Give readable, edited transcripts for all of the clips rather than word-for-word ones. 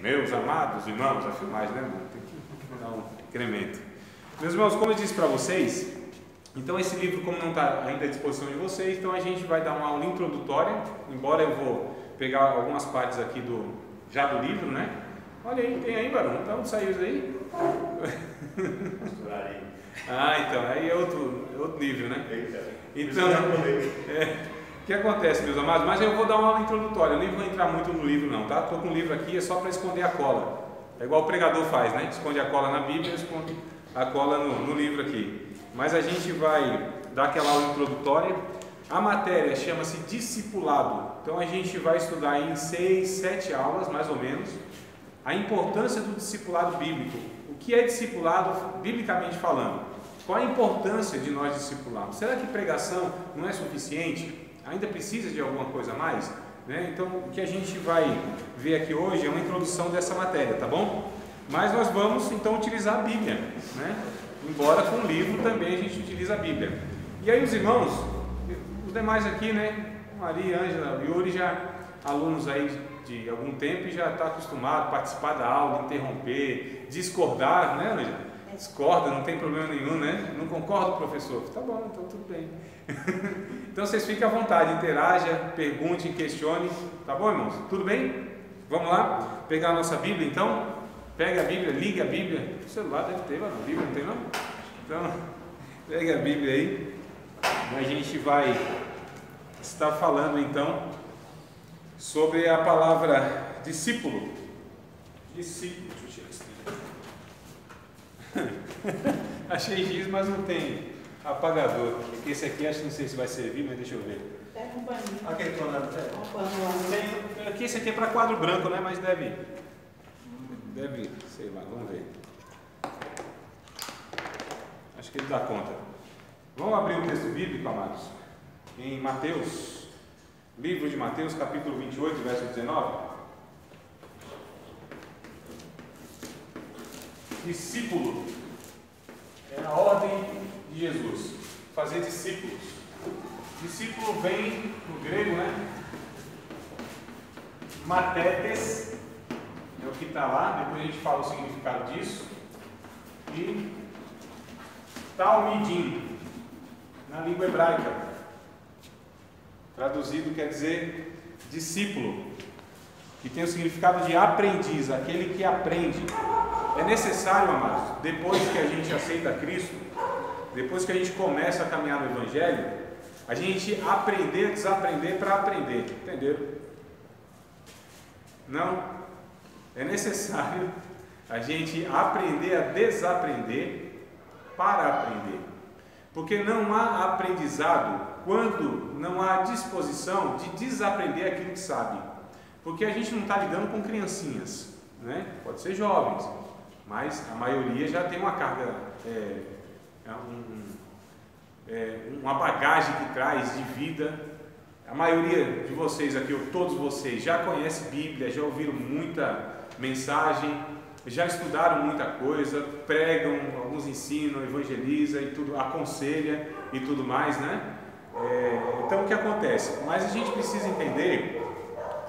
Meus amados irmãos, a filmagem, né, irmão? Tem que dar um incremento. Meus irmãos, como eu disse para vocês, então esse livro, como não está ainda à disposição de vocês, então a gente vai dar uma aula introdutória, embora eu vou pegar algumas partes aqui já do livro, né? Olha aí, tem aí, Barão, então saiu isso aí? Então, aí é outro nível, né? Então, o que acontece, meus amados? Mas eu vou dar uma aula introdutória, eu nem vou entrar muito no livro não, tá? Estou com o livro aqui, é só para esconder a cola. É igual o pregador faz, né? Esconde a cola na Bíblia, esconde a cola no livro aqui. Mas a gente vai dar aquela aula introdutória. A matéria chama-se discipulado. Então a gente vai estudar em 6, 7 aulas, mais ou menos, a importância do discipulado bíblico. O que é discipulado, biblicamente falando? Qual a importância de nós discipularmos? Será que pregação não é suficiente? Ainda precisa de alguma coisa a mais? Né? Então, o que a gente vai ver aqui hoje é uma introdução dessa matéria, tá bom? Mas nós vamos, então, utilizar a Bíblia, né? Embora com o livro também a gente utiliza a Bíblia. E aí os irmãos, os demais aqui, né? Maria, Ângela, Yuri, já alunos aí de algum tempo e já está acostumado a participar da aula, interromper, discordar, né, Ângela? Discorda, não tem problema nenhum, né? Não concorda, professor? Tá bom, então tudo bem. Então vocês fiquem à vontade, interaja, pergunte, questione, tá bom, irmãos? Tudo bem? Vamos lá? Pegar a nossa Bíblia, então? Pega a Bíblia, liga a Bíblia. O celular deve ter, mas a Bíblia não tem, não? Então, pega a Bíblia aí. A gente vai estar falando, então, sobre a palavra discípulo. Discípulo. Deixa eu tirar esse Achei giz, mas não tem apagador. Porque esse aqui, acho que não sei se vai servir, mas deixa eu ver. Pega um paninho. Aquele pano lá. Tem. Aqui esse aqui é para quadro branco, né? Mas deve, sei lá, vamos ver. Acho que ele dá conta. Vamos abrir o texto bíblico, amados, em Mateus, livro de Mateus, capítulo 28, verso 19. Discípulo é a ordem de Jesus, fazer discípulos. Discípulo vem no grego, né? Matetes, é o que está lá, depois a gente fala o significado disso. E talmidim, na língua hebraica, traduzido quer dizer discípulo, que tem o significado de aprendiz, aquele que aprende. É necessário, amados, depois que a gente aceita Cristo, depois que a gente começa a caminhar no Evangelho, a gente aprender, desaprender para aprender, entenderam? Não, é necessário a gente aprender a desaprender para aprender, porque não há aprendizado quando não há disposição de desaprender aquilo que sabe, porque a gente não está lidando com criancinhas, né? Pode ser jovens, mas a maioria já tem uma carga, uma bagagem que traz de vida. A maioria de vocês aqui, ou todos vocês, já conhecem Bíblia, já ouviram muita mensagem, já estudaram muita coisa, pregam, alguns ensinam, evangelizam e tudo, aconselha e tudo mais, né? Então o que acontece? Mas a gente precisa entender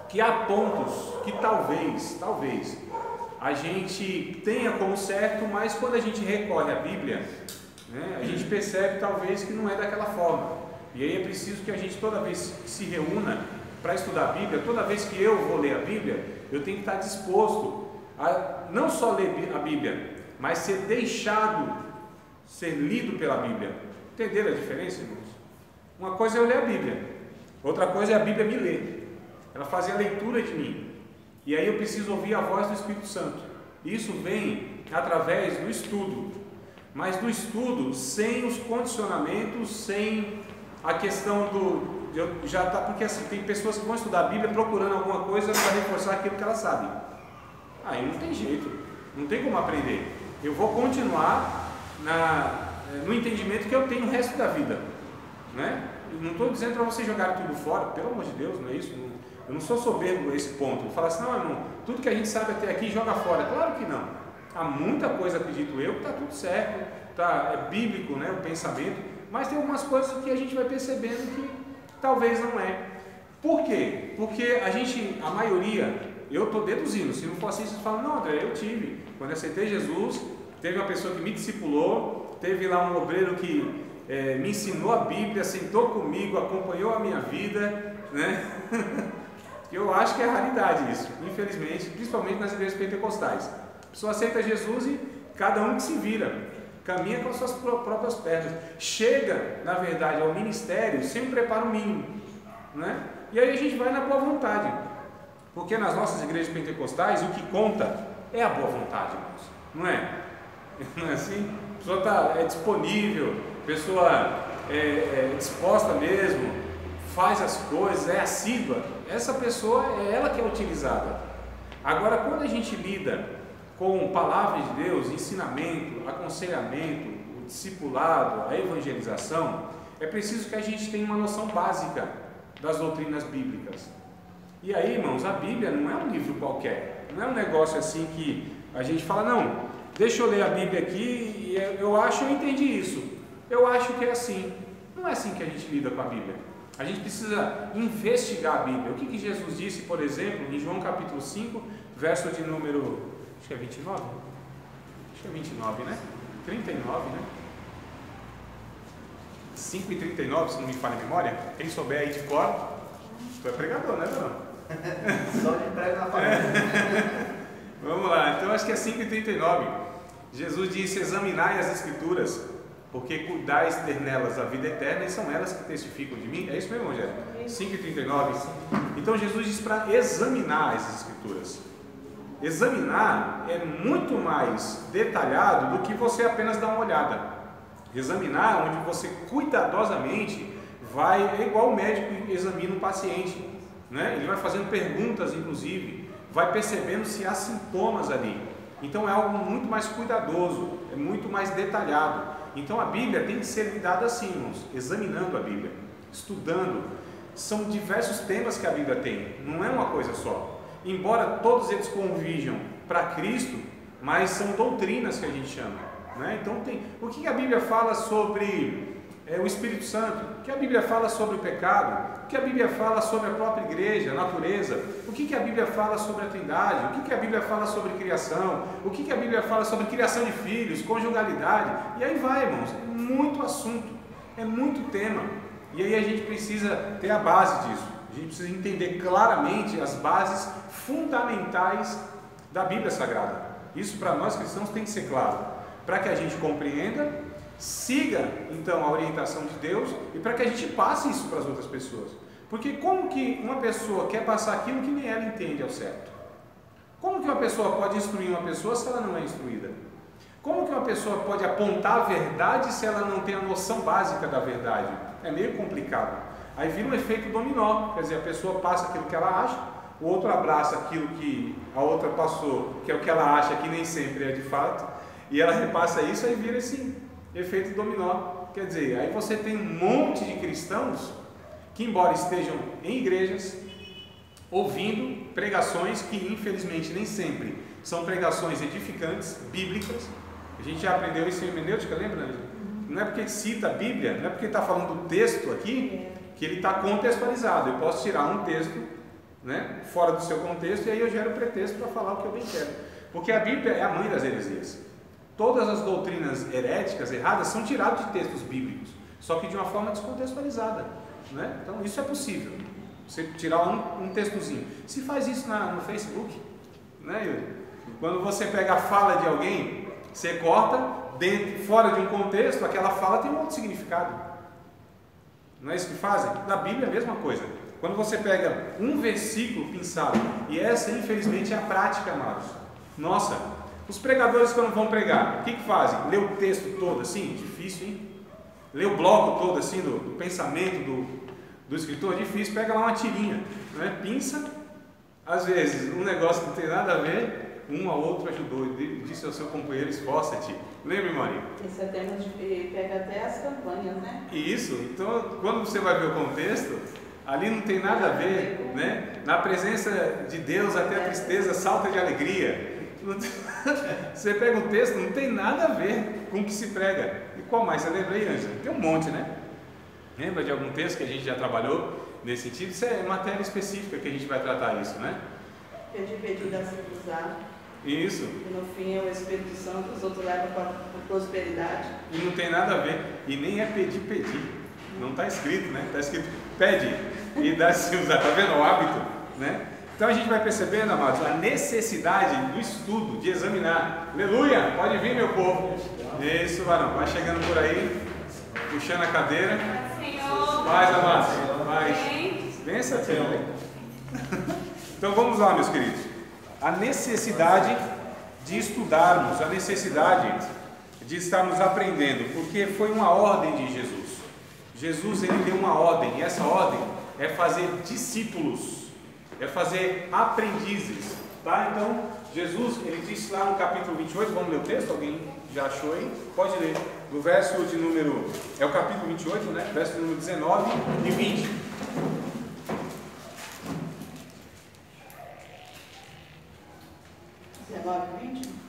que há pontos que talvez a gente tenha como certo, mas quando a gente recorre à Bíblia, né, a gente percebe talvez que não é daquela forma. E aí é preciso que a gente toda vez que se reúna para estudar a Bíblia, toda vez que eu vou ler a Bíblia, eu tenho que estar disposto a não só ler a Bíblia, mas ser deixado ser lido pela Bíblia. Entenderam a diferença, irmãos? Uma coisa é eu ler a Bíblia, outra coisa é a Bíblia me ler. Ela faz a leitura de mim. E aí eu preciso ouvir a voz do Espírito Santo. Isso vem através do estudo, mas do estudo sem os condicionamentos, sem a questão porque assim, tem pessoas que vão estudar a Bíblia procurando alguma coisa para reforçar aquilo que elas sabem. Aí não tem jeito, não tem como aprender. Eu vou continuar no entendimento que eu tenho o resto da vida, né? Eu não estou dizendo para você jogar tudo fora, pelo amor de Deus, não é isso. Eu não sou soberbo a esse ponto. Eu falo assim, não, irmão, tudo que a gente sabe até aqui joga fora. Claro que não. Há muita coisa, acredito eu, que está tudo certo, é bíblico, né, o pensamento, mas tem algumas coisas que a gente vai percebendo que talvez não é. Por quê? Porque a maioria eu estou deduzindo. Se não for assim, vocês falam, não, André, eu tive. Quando eu aceitei Jesus, teve uma pessoa que me discipulou, teve lá um obreiro que me ensinou a Bíblia, sentou comigo, acompanhou a minha vida, né? Eu acho que é raridade isso, infelizmente, principalmente nas igrejas pentecostais. A pessoa aceita Jesus e cada um que se vira, caminha com as suas próprias pernas, chega, na verdade, ao ministério sem um preparo mínimo, né? E aí a gente vai na boa vontade, porque nas nossas igrejas pentecostais o que conta é a boa vontade, irmãos, não é? Não é assim? A pessoa é disponível, a pessoa é disposta mesmo, faz as coisas, é assídua. Essa pessoa é ela que é utilizada. Agora, quando a gente lida com palavras de Deus, ensinamento, aconselhamento, o discipulado, a evangelização, é preciso que a gente tenha uma noção básica das doutrinas bíblicas. E aí, irmãos, a Bíblia não é um livro qualquer, não é um negócio assim que a gente fala, não, deixa eu ler a Bíblia aqui e eu acho que eu entendi isso, eu acho que é assim. Não é assim que a gente lida com a Bíblia. A gente precisa investigar a Bíblia. O que Jesus disse, por exemplo, em João capítulo 5, verso de número, acho que é 29? Acho que é 29, né? 39, né? 5 e 39, se não me falha a memória. Quem souber aí de cor, tu é pregador, né, Bruno? Só de prego na família. Vamos lá, então acho que é 5 e 39. Jesus disse, examinai as Escrituras, porque cuidais ter nelas a vida eterna e são elas que testificam de mim. É isso mesmo, Rogério? 5,39. Então Jesus diz para examinar essas Escrituras. Examinar é muito mais detalhado do que você apenas dar uma olhada. Examinar, onde você cuidadosamente vai, é igual o médico examina um paciente, né? Ele vai fazendo perguntas, inclusive, vai percebendo se há sintomas ali. Então é algo muito mais cuidadoso, é muito mais detalhado. Então a Bíblia tem que ser lidada assim, irmãos, examinando a Bíblia, estudando. São diversos temas que a Bíblia tem, não é uma coisa só. Embora todos eles converjam para Cristo, mas são doutrinas que a gente chama, né? Então tem, o que a Bíblia fala sobre o Espírito Santo, o que a Bíblia fala sobre o pecado, o que a Bíblia fala sobre a própria igreja, a natureza, o que a Bíblia fala sobre a Trindade, o que a Bíblia fala sobre criação, o que a Bíblia fala sobre criação de filhos, conjugalidade, e aí vai, irmãos, é muito assunto, é muito tema, e aí a gente precisa ter a base disso, a gente precisa entender claramente as bases fundamentais da Bíblia Sagrada. Isso para nós cristãos tem que ser claro, para que a gente compreenda, siga então a orientação de Deus e para que a gente passe isso para as outras pessoas. Porque como que uma pessoa quer passar aquilo que nem ela entende ao certo? Como que uma pessoa pode instruir uma pessoa se ela não é instruída? Como que uma pessoa pode apontar a verdade se ela não tem a noção básica da verdade? É meio complicado. Aí vira um efeito dominó, quer dizer, a pessoa passa aquilo que ela acha, o outro abraça aquilo que a outra passou, que é o que ela acha que nem sempre é de fato, e ela repassa isso, aí vira esse efeito dominó. Quer dizer, aí você tem um monte de cristãos que, embora estejam em igrejas, ouvindo pregações que infelizmente nem sempre são pregações edificantes, bíblicas. A gente já aprendeu isso em hermenêutica, lembra, Ana? Não é porque cita a Bíblia, não é porque está falando do texto aqui, que ele está contextualizado. Eu posso tirar um texto, né, fora do seu contexto, e aí eu gero pretexto para falar o que eu bem quero. Porque a Bíblia é a mãe das heresias. Todas as doutrinas heréticas, erradas, são tiradas de textos bíblicos, só que de uma forma descontextualizada, né? Então isso é possível, você tirar um textozinho. Se faz isso no Facebook, né, Yuri? Quando você pega a fala de alguém, você corta, fora de um contexto, aquela fala tem um outro significado. Não é isso que fazem? Na Bíblia é a mesma coisa. Quando você pega um versículo pensado, e essa infelizmente é a prática, amados. Nossa, os pregadores quando vão pregar, o que fazem? Lê o texto todo assim? Difícil, hein? Lê o bloco todo assim do pensamento do escritor? Difícil. Pega lá uma tirinha, né? Pinça, às vezes um negócio que não tem nada a ver, um ao outro ajudou, disse ao seu companheiro, esforça-te. Lembra, Maria? Esse é tema de pega até as campanhas, né? Isso, então quando você vai ver o contexto, ali não tem nada a ver, né? Na presença de Deus até a tristeza salta de alegria. Você pega um texto, não tem nada a ver com o que se prega. E qual mais? Você lembra aí, Ângela? Tem um monte, né? Lembra de algum texto que a gente já trabalhou nesse sentido? Isso é matéria específica que a gente vai tratar isso, né? Pedir, dá-se cruzar. Isso. E no fim é o Espírito Santo, os outros levam para a prosperidade. E não tem nada a ver. E nem é pedir. Não está escrito, né? Está escrito pede e dá-se usar. Está vendo o hábito, né? Então a gente vai percebendo, amados, a necessidade do estudo, de examinar. Aleluia! Pode vir, meu povo. Isso, varão. Vai chegando por aí, puxando a cadeira. Senhor. Paz, amados. Paz. Bença, Senhor. Então vamos lá, meus queridos. A necessidade de estudarmos, a necessidade de estarmos aprendendo, porque foi uma ordem de Jesus. Jesus, ele deu uma ordem, e essa ordem é fazer discípulos, é fazer aprendizes, tá? Então, Jesus, ele disse lá no capítulo 28, vamos ler o texto? Alguém já achou aí? Pode ler. No verso de número, é o capítulo 28, né? Verso de número 19 e 20.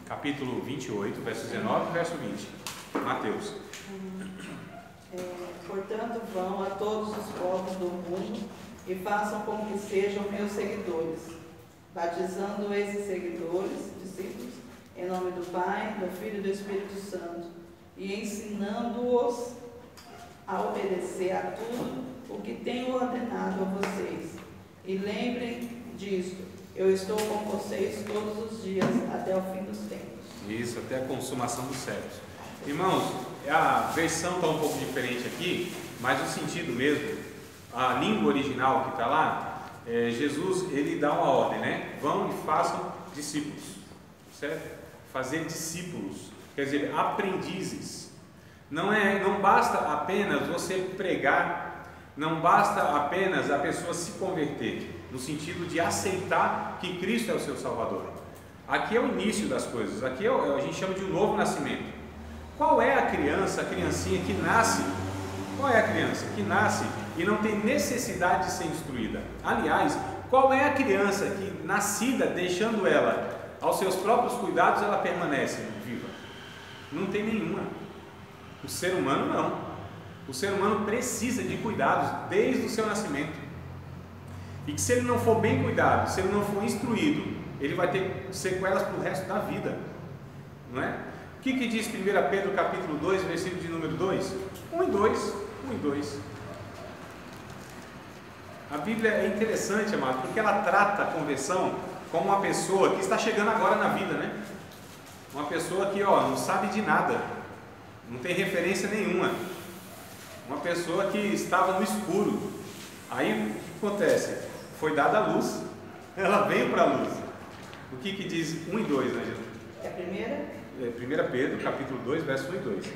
Capítulo 28, verso 19 e verso 20. Mateus. Portanto, vão a todos os povos do mundo e façam com que sejam meus seguidores, batizando esses seguidores, discípulos, em nome do Pai, do Filho e do Espírito Santo, e ensinando-os a obedecer a tudo o que tenho ordenado a vocês. E lembrem disto, eu estou com vocês todos os dias até o fim dos tempos. Isso, até a consumação dos séculos. Irmãos, a versão está um pouco diferente aqui, mas o sentido mesmo, a língua original que está lá, Jesus, ele dá uma ordem, né? Vão e façam discípulos, certo? Fazer discípulos, quer dizer, aprendizes. Não basta apenas você pregar, não basta apenas a pessoa se converter, no sentido de aceitar que Cristo é o seu Salvador. Aqui é o início das coisas, aqui a gente chama de um novo nascimento. Qual é a criança, a criancinha que nasce? Qual é a criança que nasce e não tem necessidade de ser instruída? Aliás, qual é a criança que, nascida, deixando ela aos seus próprios cuidados, ela permanece viva? Não tem nenhuma. O ser humano não. O ser humano precisa de cuidados desde o seu nascimento. E que se ele não for bem cuidado, se ele não for instruído, ele vai ter sequelas para o resto da vida. Não é? O que diz 1 Pedro capítulo 2, versículo de número 2? 1 e 2. A Bíblia é interessante, amado, porque ela trata a conversão como uma pessoa que está chegando agora na vida, né? Uma pessoa que, não sabe de nada, não tem referência nenhuma. Uma pessoa que estava no escuro. Aí, o que acontece? Foi dada a luz, ela veio para a luz. O que diz 1 e 2, né, Jesus? É a primeira? 1 Pedro, capítulo 2, verso 1 e 2.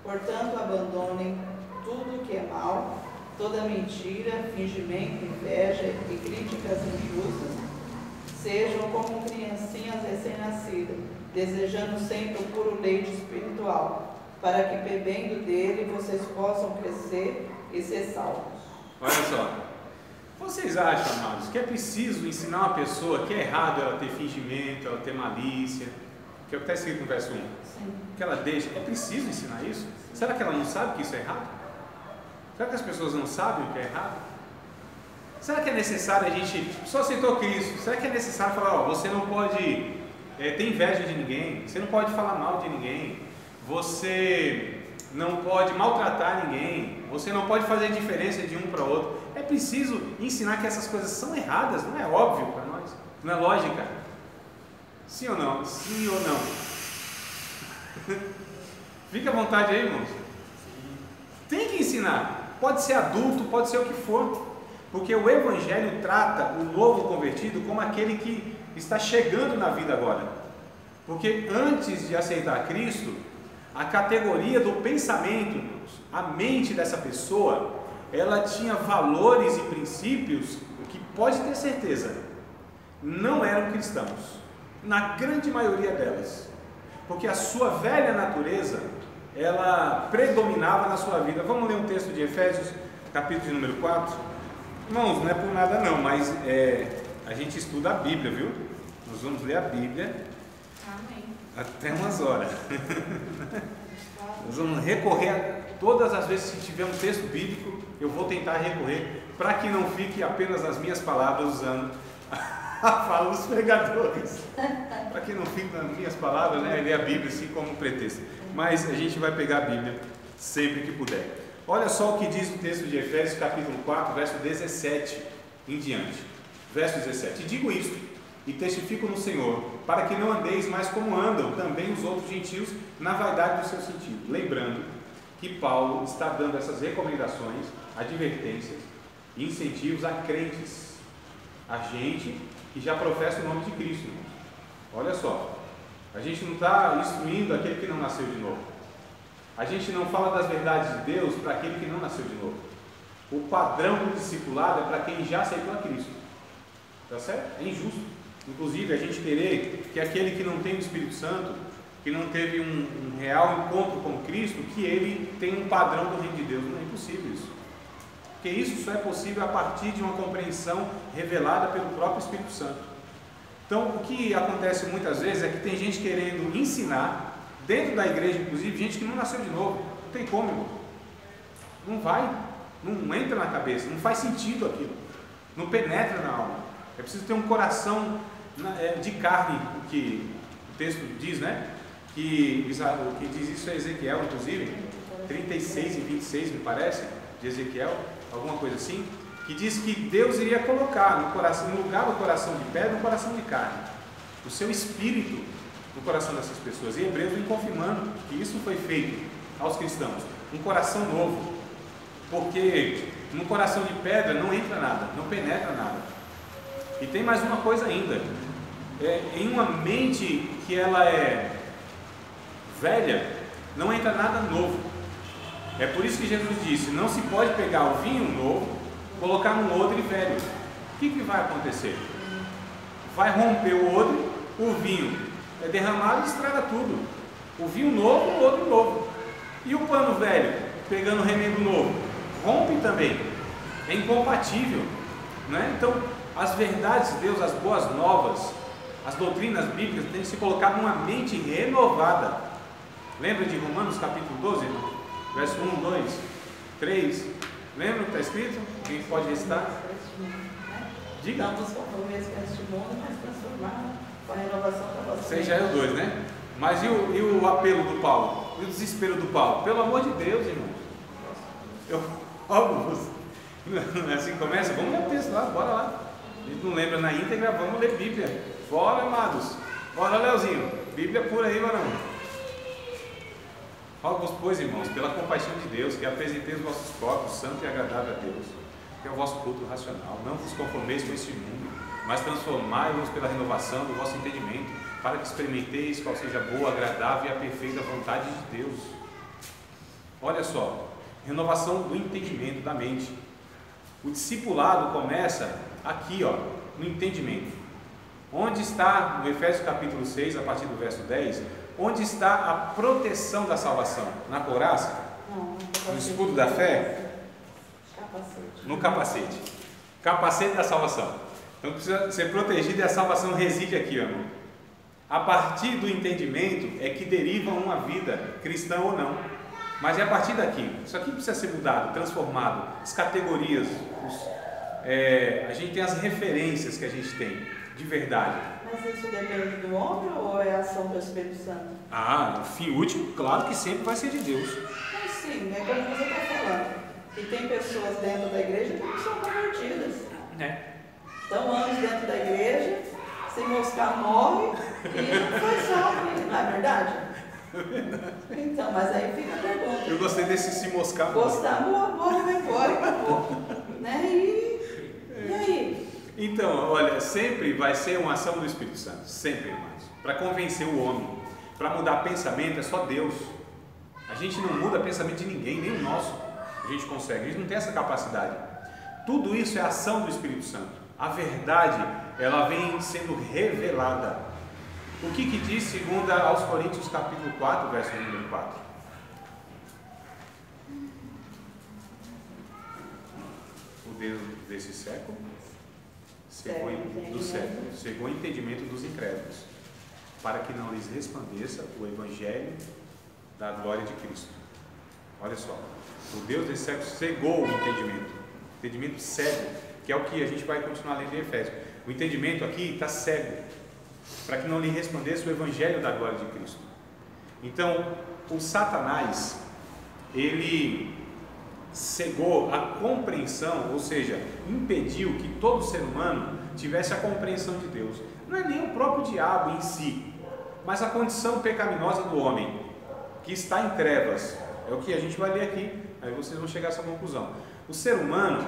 Portanto, abandonem tudo que é mal, toda mentira, fingimento, inveja e críticas injustas. Sejam como criancinhas recém-nascidas, desejando sempre o puro leite espiritual, para que, bebendo dele, vocês possam crescer e ser salvos. Olha só. Vocês acham, amados, que é preciso ensinar uma pessoa que é errado ela ter fingimento, ela ter malícia, que é o que está escrito no verso 1? Sim. Que ela deixa, é preciso ensinar isso? Será que ela não sabe que isso é errado? Será que as pessoas não sabem o que é errado? Será que é necessário a gente, só aceitou Cristo, será que é necessário falar, você não pode ter inveja de ninguém, você não pode falar mal de ninguém, você não pode maltratar ninguém, você não pode fazer diferença de um para o outro? É preciso ensinar que essas coisas são erradas, não é óbvio para nós, não é lógica. Sim ou não? Sim ou não? Fique à vontade aí, irmãos. Tem que ensinar, pode ser adulto, pode ser o que for, porque o Evangelho trata o novo convertido como aquele que está chegando na vida agora. Porque antes de aceitar Cristo, a categoria do pensamento, a mente dessa pessoa, ela tinha valores e princípios que, pode ter certeza, não eram cristãos, na grande maioria delas, porque a sua velha natureza, ela predominava na sua vida. Vamos ler um texto de Efésios, capítulo de número 4. Irmãos, não é por nada não, mas a gente estuda a Bíblia, viu? Nós vamos ler a Bíblia. Amém. Até umas horas. Nós vamos recorrer todas as vezes que tiver um texto bíblico, eu vou tentar recorrer para que não fique apenas as minhas palavras usando a fala dos pregadores. Para quem não fica nas minhas palavras, né, ler a Bíblia assim como pretexto. Mas a gente vai pegar a Bíblia sempre que puder. Olha só o que diz o texto de Efésios capítulo 4, verso 17 em diante. Verso 17. E digo isto, e testifico no Senhor, para que não andeis mais como andam também os outros gentios na vaidade do seu sentido. Lembrando que Paulo está dando essas recomendações, advertências e incentivos a crentes, a gente que já professa o nome de Cristo. Olha só, a gente não está instruindo aquele que não nasceu de novo. A gente não fala das verdades de Deus para aquele que não nasceu de novo. O padrão do discipulado é para quem já aceitou a Cristo. Tá certo? É injusto. Inclusive, a gente querer que aquele que não tem o Espírito Santo, que não teve um real encontro com Cristo, que ele tenha um padrão do reino de Deus. Não é impossível isso. Porque isso só é possível a partir de uma compreensão revelada pelo próprio Espírito Santo. Então, o que acontece muitas vezes é que tem gente querendo ensinar, dentro da igreja, inclusive, gente que não nasceu de novo. Não tem como, irmão. Não vai, não entra na cabeça, não faz sentido aquilo, não penetra na alma. É preciso ter um coração de carne, o que o texto diz, né? O que diz isso é Ezequiel, inclusive, 36 e 26, me parece, de Ezequiel, alguma coisa assim, que diz que Deus iria colocar no lugar do coração de pedra, um coração de carne, o seu espírito no coração dessas pessoas. E Hebreus vem confirmando que isso foi feito aos cristãos, um coração novo, porque no coração de pedra não entra nada, não penetra nada. E tem mais uma coisa ainda, em uma mente que ela é velha, não entra nada novo. É por isso que Jesus disse, não se pode pegar o vinho novo, colocar num odre velho. O que vai acontecer? Vai romper o odre, o vinho é derramado e estraga tudo. O vinho novo, o odre novo. E o pano velho, pegando o remendo novo, rompe também. É incompatível, né? Então, as verdades de Deus, as boas novas, as doutrinas bíblicas têm que ser colocadas numa mente renovada. Lembra de Romanos capítulo 12, verso 1, 2, 3? Lembra o que está escrito? Quem pode recitar? Diga. Não nos conformeis com este mundo, mas transformar com a renovação da vossa mente. Você já é o 2, né? Mas e o apelo do Paulo? E o desespero do Paulo? Pelo amor de Deus, irmão. Eu rogo você. Assim começa? Vamos ler o texto lá, bora lá. A gente não lembra na íntegra, vamos ler Bíblia. Bora, amados. Bora, Leozinho. Bíblia pura aí, varão. Rogo-vos, pois, irmãos, pela compaixão de Deus, que apresenteis os vossos corpos santo e agradável a Deus, que é o vosso culto racional. Não vos conformeis com este mundo, mas transformai-vos pela renovação do vosso entendimento, para que experimenteis qual seja a boa, agradável e a perfeita vontade de Deus. Olha só, renovação do entendimento, da mente. O discipulado começa aqui, ó, no entendimento. Onde está, no Efésios capítulo 6, a partir do verso 10, onde está a proteção da salvação? Na couraça? Não, no escudo da fé? Capacete. No capacete. Capacete da salvação. Então precisa ser protegido e a salvação reside aqui, irmão. A partir do entendimento é que deriva uma vida cristã ou não. Mas é a partir daqui. Isso aqui precisa ser mudado, transformado. As categorias, a gente tem as referências que a gente tem de verdade. Mas isso depende do homem ou é a ação do Espírito Santo? O fim último, claro que sempre vai ser de Deus. Mas sim, é como você está falando. E tem pessoas dentro da igreja que não são convertidas. Estão anos dentro da igreja, se moscar morre e não foi salvo, não é verdade? Então, mas aí fica a pergunta. Eu gostei desse se moscar. Gostar, morre, vai embora e acabou. Né? E aí? Então, olha, sempre vai ser uma ação do Espírito Santo, sempre, irmãos. Para convencer o homem, para mudar pensamento, é só Deus. A gente não muda pensamento de ninguém, nem o nosso. A gente consegue, a gente não tem essa capacidade. Tudo isso é ação do Espírito Santo. A verdade, ela vem sendo revelada. O que diz segundo aos Coríntios capítulo 4, verso número 4? O Deus desse século cegou o entendimento dos incrédulos, para que não lhes resplandeça o evangelho da glória de Cristo. Olha só, o Deus desse século cegou o entendimento cego, que é o que a gente vai continuar lendo em Efésios. O entendimento aqui está cego, para que não lhe resplandesse o evangelho da glória de Cristo. Então, o Satanás, ele cegou a compreensão, ou seja, impediu que todo ser humano tivesse a compreensão de Deus. Não é nem o próprio diabo em si, mas a condição pecaminosa do homem, que está em trevas. É o que a gente vai ler aqui, aí vocês vão chegar a essa conclusão. O ser humano,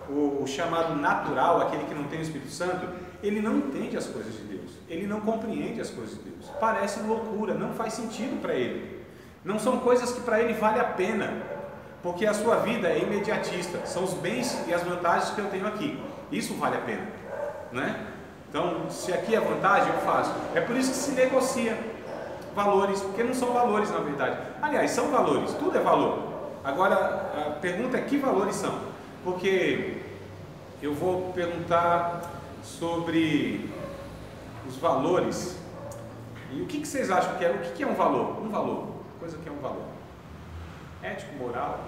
o chamado natural, aquele que não tem o Espírito Santo, ele não entende as coisas de Deus, ele não compreende as coisas de Deus, parece loucura, não faz sentido para ele, não são coisas que para ele vale a pena, porque a sua vida é imediatista, são os bens e as vantagens que eu tenho aqui, isso vale a pena, né? Então, se aqui é vantagem, eu faço. É por isso que se negocia valores, porque não são valores na verdade. Aliás, são valores, tudo é valor. Agora, a pergunta é que valores são? Porque eu vou perguntar sobre os valores. E o que vocês acham que é? O que é um valor? Um valor, coisa que é um valor. Ético, moral.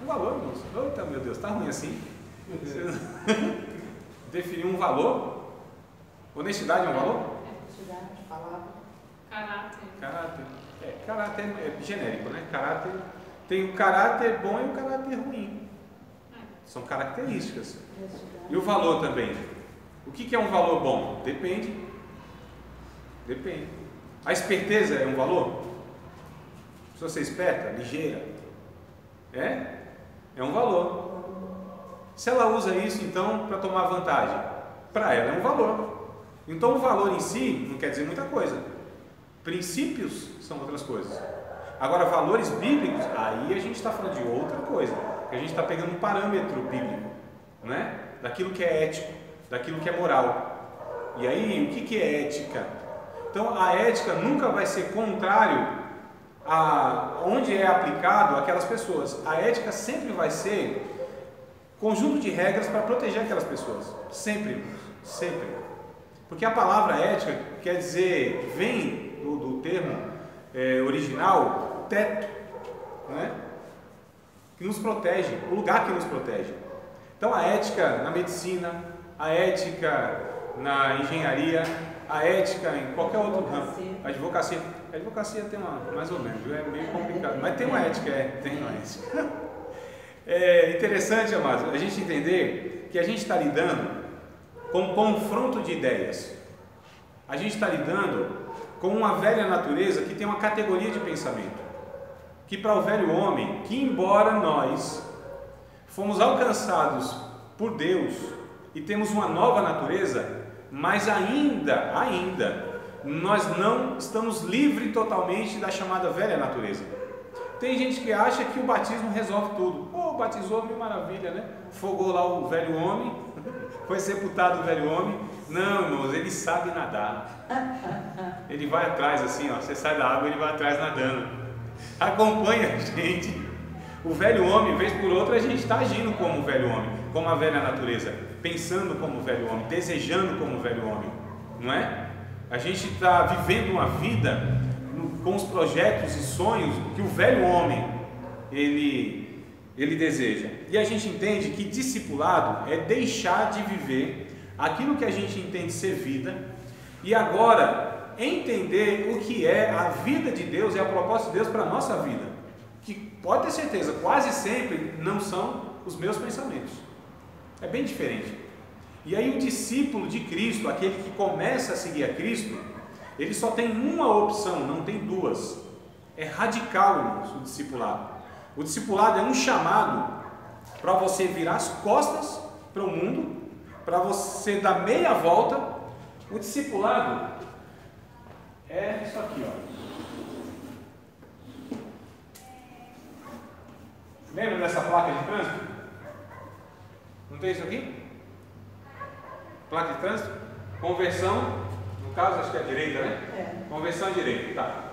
Um valor, irmãos. Eita, meu Deus, tá ruim assim? Definir um valor? Honestidade é um valor? Honestidade, palavra. Caráter. Caráter é genérico, né? Caráter tem o caráter bom e o caráter ruim. São características. E o valor também. O que é um valor bom? Depende. A esperteza é um valor? Se você é esperta, ligeira, é um valor. Se ela usa isso então para tomar vantagem, para ela é um valor. Então o valor em si não quer dizer muita coisa. Princípios são outras coisas. Agora valores bíblicos, aí a gente está falando de outra coisa. A gente está pegando um parâmetro bíblico, né? Daquilo que é ético, daquilo que é moral. E aí o que é ética? Então a ética nunca vai ser contrário a onde é aplicado aquelas pessoas. A ética sempre vai ser conjunto de regras para proteger aquelas pessoas. Sempre. Porque a palavra ética quer dizer, vem do termo original, teto, né? Que nos protege, o lugar que nos protege. Então a ética na medicina, a ética na engenharia, a ética em qualquer outro ramo. A advocacia tem uma, mais ou menos, é meio complicado, mas tem uma ética, tem uma ética. É interessante, amados, a gente entender que a gente está lidando com um confronto de ideias. A gente está lidando com uma velha natureza que tem uma categoria de pensamento. Que para o velho homem, que embora nós fomos alcançados por Deus e temos uma nova natureza, mas ainda nós não estamos livres totalmente da chamada velha natureza. Tem gente que acha que o batismo resolve tudo. Batizou, mil maravilha, né? Fogou lá o velho homem, foi sepultado o velho homem. Não, irmãos, ele sabe nadar. Ele vai atrás assim, ó, você sai da água, ele vai atrás nadando. Acompanha a gente. O velho homem, vez por outra, a gente está agindo como o velho homem, como a velha natureza, pensando como o velho homem, desejando como o velho homem, não é? A gente está vivendo uma vida com os projetos e sonhos que o velho homem ele deseja. E a gente entende que discipulado é deixar de viver aquilo que a gente entende ser vida e agora entender o que é a vida de Deus e a proposta de Deus para a nossa vida, que pode ter certeza, quase sempre não são os meus pensamentos, é bem diferente. E aí o discípulo de Cristo, aquele que começa a seguir a Cristo, ele só tem uma opção, não tem duas. É radical, irmãos, o discipulado. O discipulado é um chamado para você virar as costas para o mundo, para você dar meia volta. O discipulado é isso aqui, ó. Lembra dessa placa de trânsito? Não tem isso aqui? Placa de trânsito? Conversão, no caso acho que é a direita, né? Conversão à direita, tá.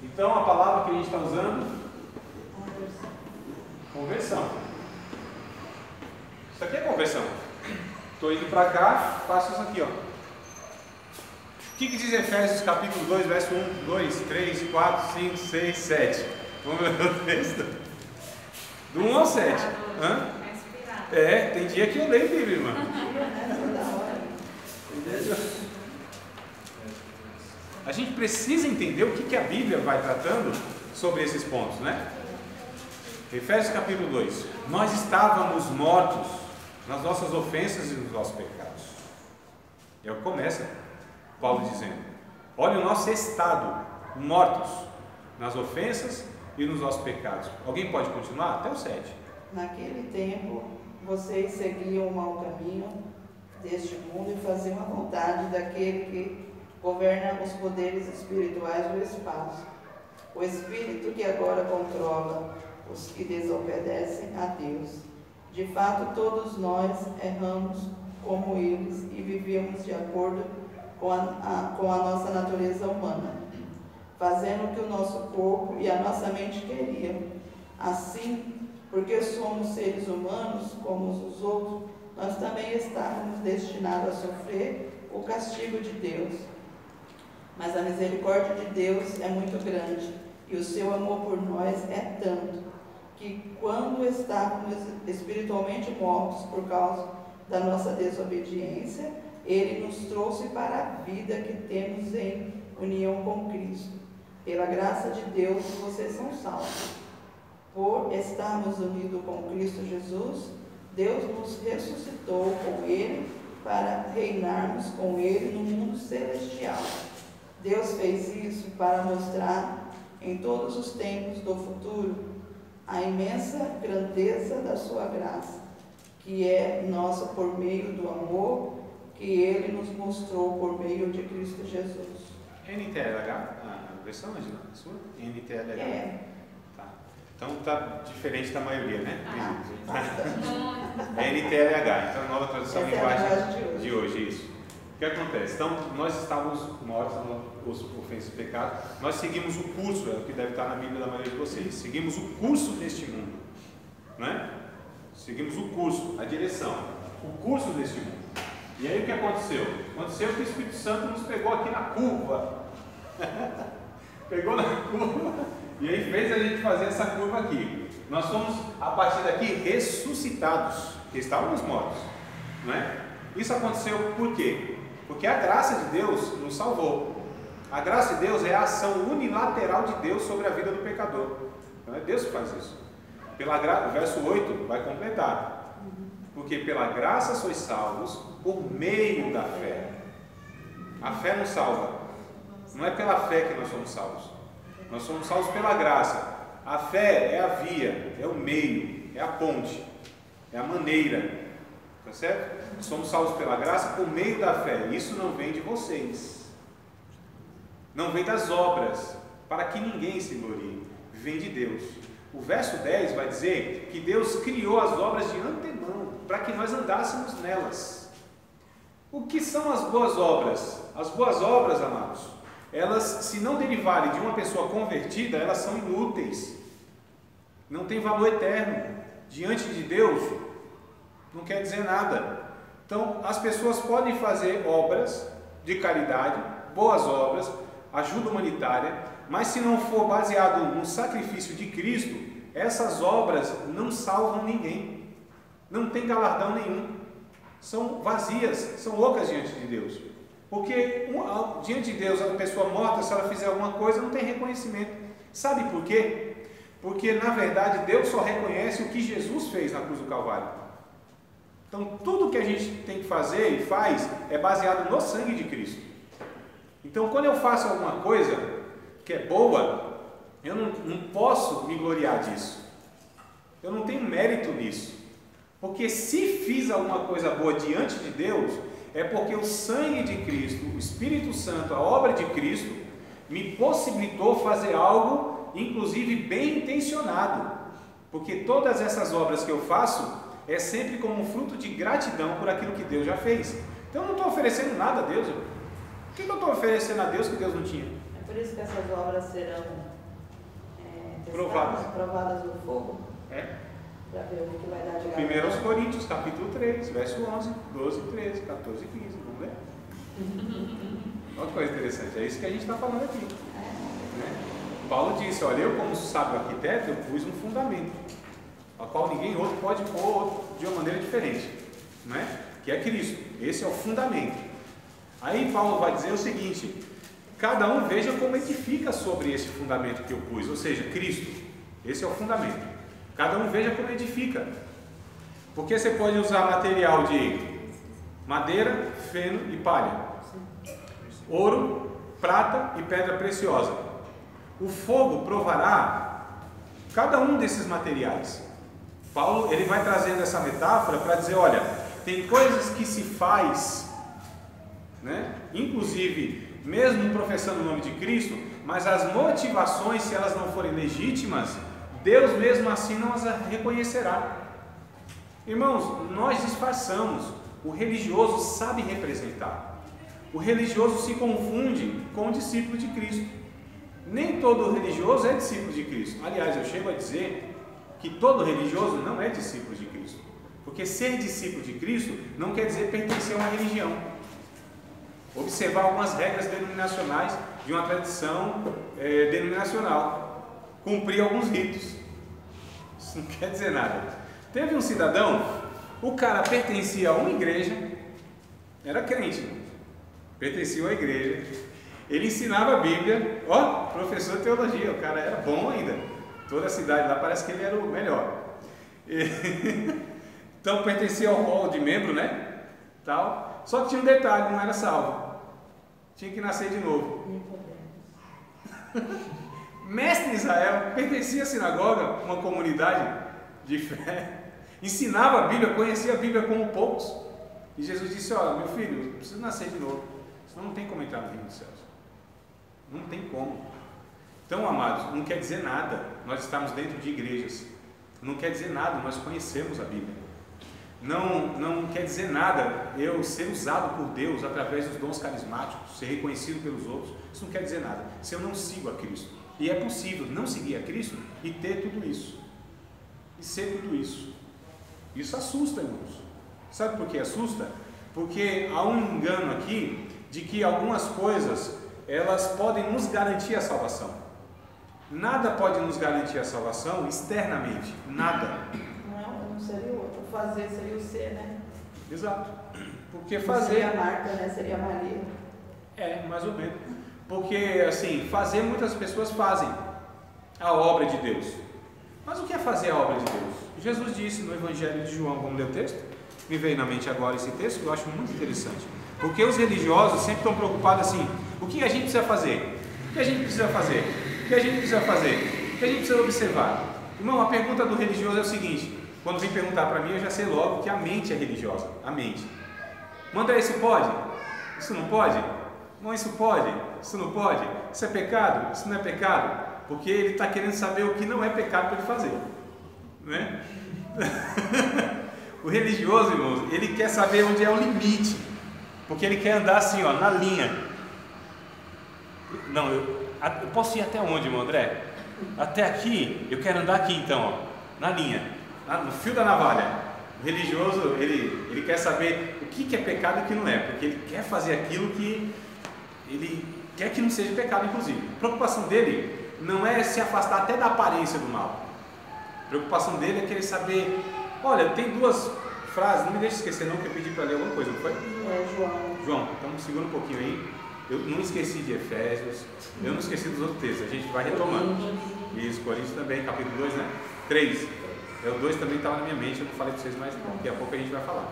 Então a palavra que a gente está usando, conversão. Isso aqui é conversão. Estou indo para cá, faço isso aqui, ó. O que diz Efésios capítulo 2, verso 1, 2, 3, 4, 5, 6, 7? Vamos ver o texto? Do 1 ao 7. É inspirado. Tem dia que eu leio Bíblia, irmã. A gente precisa entender o que a Bíblia vai tratando sobre esses pontos, né? Efésios capítulo 2. Nós estávamos mortos nas nossas ofensas e nos nossos pecados. É o que começa Paulo dizendo. Olha o nosso estado, mortos nas ofensas e nos nossos pecados. Alguém pode continuar? Até o 7. Naquele tempo, vocês seguiam o mau caminho deste mundo e faziam a vontade daquele que governa os poderes espirituais do espaço. O Espírito que agora controla os que desobedecem a Deus. De fato, todos nós erramos como eles e vivíamos de acordo com a nossa natureza humana, fazendo o que o nosso corpo e a nossa mente queriam. Assim, porque somos seres humanos como os outros, nós também estávamos destinados a sofrer o castigo de Deus. Mas a misericórdia de Deus é muito grande e o seu amor por nós é tanto que, quando estávamos espiritualmente mortos por causa da nossa desobediência, Ele nos trouxe para a vida que temos em união com Cristo. Pela graça de Deus, vocês são salvos. Por estarmos unidos com Cristo Jesus, Deus nos ressuscitou com Ele para reinarmos com Ele no mundo celestial. Deus fez isso para mostrar em todos os tempos do futuro a imensa grandeza da sua graça, que é nossa por meio do amor que Ele nos mostrou por meio de Cristo Jesus. NTLH? A versão, Angela? A sua? NTLH? É. Tá. Então tá diferente da maioria, né? Bastante. É NTLH, então nova tradução Essa é a linguagem de hoje, isso. O que acontece? Então, nós estávamos mortos nos ofensas e pecados, nós seguimos o curso, é o que deve estar na Bíblia da maioria de vocês, seguimos o curso deste mundo, né? Seguimos o curso, a direção, o curso deste mundo. E aí o que aconteceu? Aconteceu que o Espírito Santo nos pegou aqui na curva, pegou na curva, e aí fez a gente fazer essa curva aqui. Nós fomos, a partir daqui, ressuscitados, porque estávamos mortos, não é? Isso aconteceu por quê? Porque a graça de Deus nos salvou. A graça de Deus é a ação unilateral de Deus sobre a vida do pecador. Não é Deus que faz isso. O verso 8 vai completar. Porque pela graça sois salvos por meio da fé. A fé nos salva. Não é pela fé que nós somos salvos. Nós somos salvos pela graça. A fé é a via, é o meio, é a ponte, é a maneira. Tá certo? Somos salvos pela graça por meio da fé. Isso não vem de vocês. Não vem das obras, para que ninguém se glorie. Vem de Deus. O verso 10 vai dizer que Deus criou as obras de antemão, para que nós andássemos nelas. O que são as boas obras? As boas obras, amados, elas, se não derivarem de uma pessoa convertida, elas são inúteis. Não tem valor eterno. Diante de Deus, não quer dizer nada. Então, as pessoas podem fazer obras de caridade, boas obras, ajuda humanitária, mas se não for baseado no sacrifício de Cristo, essas obras não salvam ninguém, não tem galardão nenhum, são vazias, são ocas diante de Deus, porque diante de Deus, a pessoa morta, se ela fizer alguma coisa, não tem reconhecimento. Sabe por quê? Porque na verdade Deus só reconhece o que Jesus fez na cruz do Calvário. Então, tudo que a gente tem que fazer e faz é baseado no sangue de Cristo. Então, quando eu faço alguma coisa que é boa, eu não posso me gloriar disso. Eu não tenho mérito nisso. Porque se fiz alguma coisa boa diante de Deus, é porque o sangue de Cristo, o Espírito Santo, a obra de Cristo, me possibilitou fazer algo, inclusive bem intencionado. Porque todas essas obras que eu faço é sempre como um fruto de gratidão por aquilo que Deus já fez. Então eu não estou oferecendo nada a Deus. O que eu estou oferecendo a Deus que Deus não tinha? É por isso que essas obras serão provadas no fogo? É. Para ver o que vai dar de galardão. 1 Coríntios, capítulo 3, verso 11, 12, 13, 14 e 15. Vamos ler? Olha que coisa interessante. É isso que a gente está falando aqui. Né? Paulo disse, olha, eu como sábio arquiteto, eu pus um fundamento. a qual ninguém outro pode pôr de uma maneira diferente, né? Que é Cristo. Esse é o fundamento. Aí Paulo vai dizer o seguinte: cada um veja como edifica sobre esse fundamento que eu pus, ou seja, Cristo. Esse é o fundamento. Cada um veja como edifica. Porque você pode usar material de madeira, feno e palha, ouro, prata e pedra preciosa. O fogo provará cada um desses materiais. Paulo ele vai trazendo essa metáfora para dizer, olha, tem coisas que se faz, né? Inclusive, mesmo professando o nome de Cristo, mas as motivações, se elas não forem legítimas, Deus mesmo assim não as reconhecerá. Irmãos, nós disfarçamos. O religioso sabe representar. O religioso se confunde com o discípulo de Cristo. Nem todo religioso é discípulo de Cristo. Aliás, eu chego a dizer que todo religioso não é discípulo de Cristo. Porque ser discípulo de Cristo não quer dizer pertencer a uma religião. Observar algumas regras denominacionais de uma tradição denominacional. Cumprir alguns ritos. Isso não quer dizer nada. Teve um cidadão, o cara pertencia a uma igreja, era crente, pertencia a uma igreja, ele ensinava a Bíblia, professor de teologia, o cara era bom ainda, toda a cidade lá parece que ele era o melhor. Então pertencia ao rol de membro, né? Tal. Só que tinha um detalhe, não era salvo, tinha que nascer de novo. Mestre Israel pertencia à sinagoga, uma comunidade de fé, ensinava a Bíblia, conhecia a Bíblia como poucos, e Jesus disse, meu filho, precisa nascer de novo, senão não tem como entrar no reino dos céus, não tem como. Então, amados, não quer dizer nada nós estamos dentro de igrejas, não quer dizer nada nós conhecemos a Bíblia, não quer dizer nada eu ser usado por Deus através dos dons carismáticos, ser reconhecido pelos outros, isso não quer dizer nada, se eu não sigo a Cristo. E é possível não seguir a Cristo e ter tudo isso, e ser tudo isso. Isso assusta, irmãos. Sabe por que assusta? Porque há um engano aqui de que algumas coisas elas podem nos garantir a salvação. Nada pode nos garantir a salvação externamente, nada. Não seria o fazer, seria o ser, né? Exato. Porque fazer seria a Marta, né? Seria a Maria. Mais ou menos. Porque assim, fazer muitas pessoas fazem a obra de Deus. Mas o que é fazer a obra de Deus? Jesus disse no Evangelho de João, vamos ler o texto? Me veio na mente agora esse texto que eu acho muito interessante. Porque os religiosos sempre estão preocupados assim, o que a gente precisa fazer? O que a gente precisa fazer? O que a gente precisa fazer? O que a gente precisa observar? Irmão, a pergunta do religioso é o seguinte, quando vem perguntar para mim, eu já sei logo que a mente é religiosa, a mente. André, isso pode? Isso não pode? Não, isso pode? Isso não pode? Isso é pecado? Isso não é pecado? Porque ele está querendo saber o que não é pecado para ele fazer, né? O religioso, irmãos, ele quer saber onde é o limite, porque ele quer andar assim, na linha. Não, eu posso ir até onde, irmão André? Até aqui, eu quero andar aqui então, na linha, no fio da navalha. O religioso, ele quer saber o que é pecado e o que não é, porque ele quer fazer aquilo que ele quer que não seja pecado, inclusive. A preocupação dele não é se afastar até da aparência do mal. A preocupação dele é querer saber. Olha, tem duas frases, não me deixe esquecer não, que eu pedi para ler alguma coisa, não foi? João, então segura um pouquinho aí. Eu não esqueci de Efésios, eu não esqueci dos outros textos, a gente vai retomando. Isso, Coríntios também, capítulo 2, né? 3. O 2 também estava na minha mente, eu não falei para vocês mais não, daqui a pouco a gente vai falar.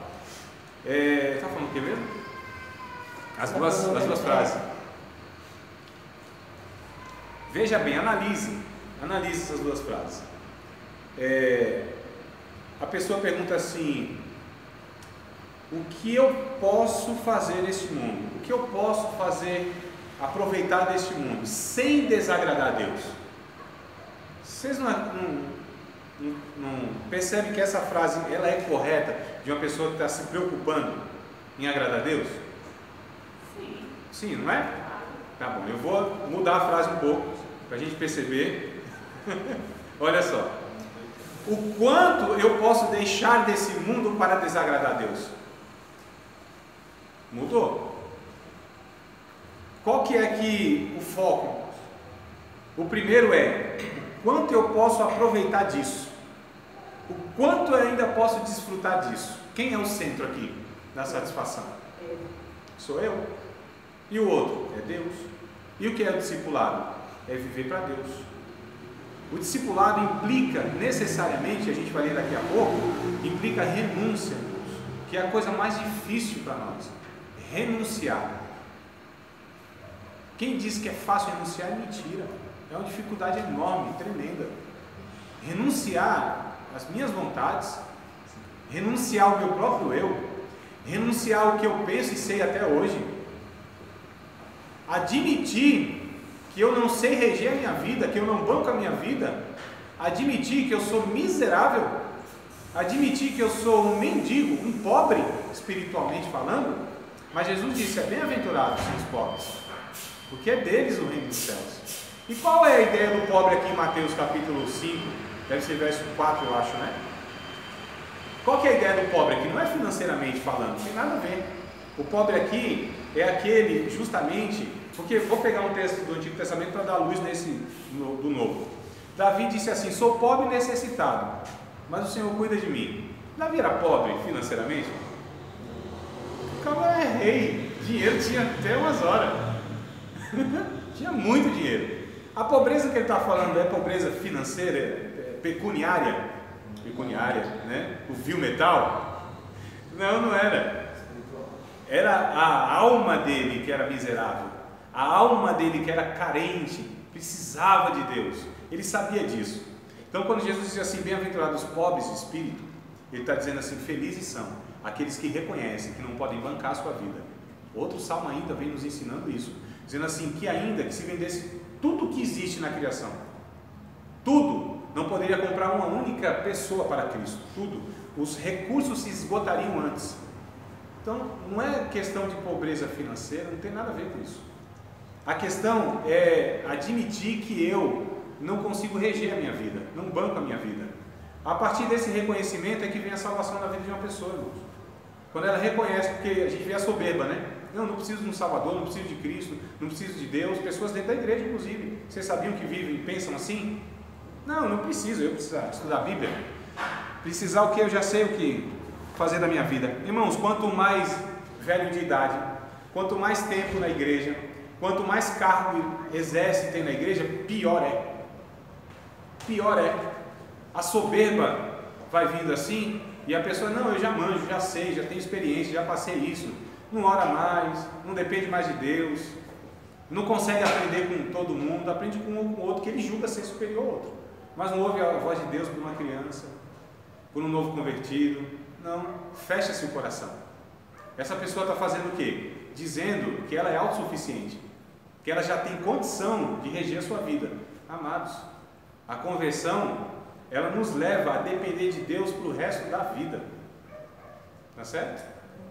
Está falando o que mesmo? As duas frases. Veja bem, analise essas duas frases. A pessoa pergunta assim, o que eu posso fazer neste mundo? O que eu posso fazer, aproveitar deste mundo, sem desagradar a Deus? Vocês não percebem que essa frase ela é correta de uma pessoa que está se preocupando em agradar a Deus? Sim, não é? Tá bom, eu vou mudar a frase um pouco para a gente perceber. Olha só, o quanto eu posso deixar desse mundo para desagradar a Deus? Mudou. Qual que é aqui o foco? O primeiro é, o quanto eu posso aproveitar disso? O quanto eu ainda posso desfrutar disso? Quem é o centro aqui da satisfação? Sou eu. E o outro? É Deus. E o que é o discipulado? É viver para Deus. O discipulado implica necessariamente, a gente vai ler daqui a pouco, implica renúncia, que é a coisa mais difícil para nós. Renunciar. Quem diz que é fácil renunciar é mentira. É uma dificuldade enorme, tremenda. Renunciar às minhas vontades, renunciar ao meu próprio eu, renunciar ao que eu penso e sei até hoje, admitir que eu não sei reger a minha vida, que eu não banco a minha vida, admitir que eu sou miserável, admitir que eu sou um mendigo, um pobre, espiritualmente falando, mas Jesus disse, bem-aventurados são os pobres, porque é deles o reino dos céus. E qual é a ideia do pobre aqui em Mateus capítulo 5, deve ser verso 4 eu acho, né? Qual que é a ideia do pobre aqui? Não é financeiramente falando, não tem nada a ver. O pobre aqui é aquele justamente, porque vou pegar um texto do Antigo Testamento para dar luz do Novo. Davi disse assim, sou pobre e necessitado, mas o Senhor cuida de mim. Davi era pobre financeiramente? O cara é rei, dinheiro tinha até umas horas, tinha muito dinheiro. A pobreza que ele está falando é pobreza financeira, pecuniária, né? O vil metal? Não, não era. Era a alma dele que era miserável, a alma dele que era carente, precisava de Deus. Ele sabia disso. Então, quando Jesus diz assim, bem-aventurados os pobres de espírito, ele está dizendo assim, felizes são aqueles que reconhecem que não podem bancar a sua vida. Outro salmo ainda vem nos ensinando isso, dizendo assim, que ainda que se vendesse tudo que existe na criação, tudo, não poderia comprar uma única pessoa para Cristo, tudo, os recursos se esgotariam antes. Então, não é questão de pobreza financeira, não tem nada a ver com isso. A questão é admitir que eu não consigo reger a minha vida, não banco a minha vida. A partir desse reconhecimento é que vem a salvação na vida de uma pessoa, irmãos. Quando ela reconhece, porque a gente vê a soberba, né? Não preciso de um Salvador, não preciso de Cristo, não preciso de Deus. Pessoas dentro da igreja, inclusive. Vocês sabiam que vivem e pensam assim? Não preciso, eu preciso estudar a Bíblia. Precisar o que? Eu já sei o que fazer da minha vida. Irmãos, quanto mais velho de idade, quanto mais tempo na igreja, quanto mais cargo exerce tem na igreja, pior é. Pior é. A soberba vai vindo assim e a pessoa, não, eu já manjo, já sei, já tenho experiência, já passei isso. Não ora mais, não depende mais de Deus, não consegue aprender com todo mundo, aprende com um com o outro que ele julga ser superior ao outro. Mas não ouve a voz de Deus por uma criança, por um novo convertido. Não, fecha-se o coração. Essa pessoa está fazendo o quê? Dizendo que ela é autossuficiente, que ela já tem condição de reger a sua vida. Amados, a conversão, ela nos leva a depender de Deus para o resto da vida. Tá certo?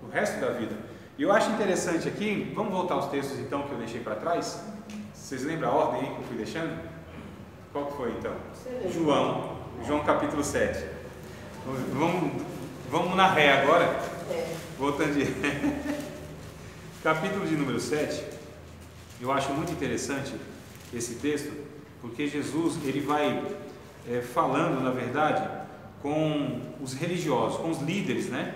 O resto da vida. E eu acho interessante aqui, vamos voltar aos textos então que eu deixei para trás. Vocês lembram a ordem aí que eu fui deixando? Qual que foi então? João capítulo 7. Vamos na ré agora? Voltando de capítulo de número 7. Eu acho muito interessante esse texto, porque Jesus ele vai falando, na verdade, com os religiosos, com os líderes, né?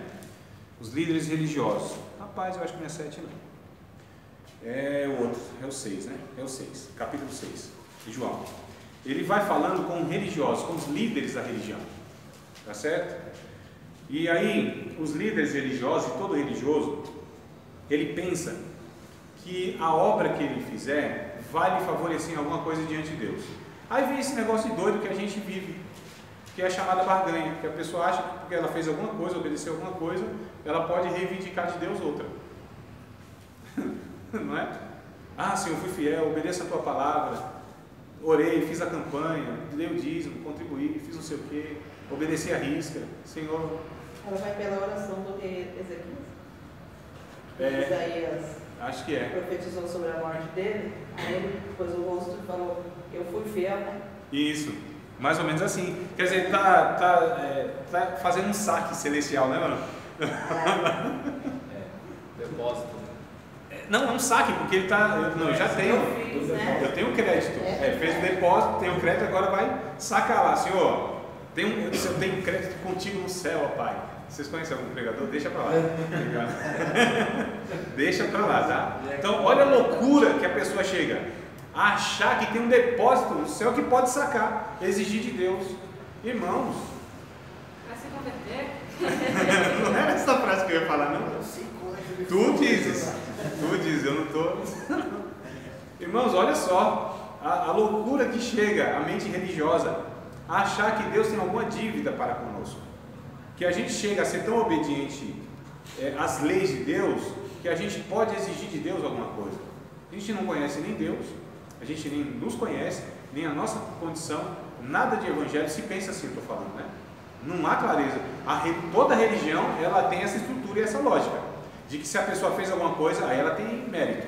Os líderes religiosos. Rapaz, eu acho que não é 7 não. É o outro, é o 6, né? É o 6, capítulo 6 de João. Ele vai falando com religiosos, com os líderes da religião. Tá certo? E aí, os líderes religiosos, e todo religioso, ele pensa que a obra que ele fizer vai lhe favorecer em alguma coisa diante de Deus. Aí vem esse negócio doido que a gente vive, que é a chamada barganha, que a pessoa acha que porque ela fez alguma coisa, obedeceu alguma coisa, ela pode reivindicar de Deus outra. Não é? Ah, Senhor, fui fiel, obedeço a tua palavra, orei, fiz a campanha, dei o dízimo, contribuí, fiz não sei o quê, obedeci a risca, Senhor. Ela vai pela oração do rei Ezequias. Isaías, acho que é. Profetizou sobre a morte dele, aí ele pôs o rosto e falou, eu fui fiel, né? Isso, mais ou menos assim. Quer dizer, tá fazendo um saque celestial, né, mano? Depósito. Não, é um saque, porque ele está. Eu já tenho. Eu tenho crédito. Fez o depósito, tenho crédito, agora vai sacar lá, Senhor. Eu disse, eu tenho crédito contigo no céu, ó Pai. Vocês conhecem algum pregador? Deixa para lá. Deixa para lá, tá? Então, olha a loucura que a pessoa chega a achar que tem um depósito no céu que pode sacar, exigir de Deus. Irmãos, Vai se converter? não era essa frase que eu ia falar, não. Tu dizes, eu não estou. Irmãos, olha só a loucura que chega a mente religiosa a achar que Deus tem alguma dívida para conosco, que a gente chega a ser tão obediente às leis de Deus que a gente pode exigir de Deus alguma coisa. A gente não conhece nem Deus, a gente nem nos conhece, nem a nossa condição, nada de evangelho se pensa assim, eu estou falando, né? Não há clareza. Toda religião ela tem essa estrutura e essa lógica de que se a pessoa fez alguma coisa, aí ela tem mérito.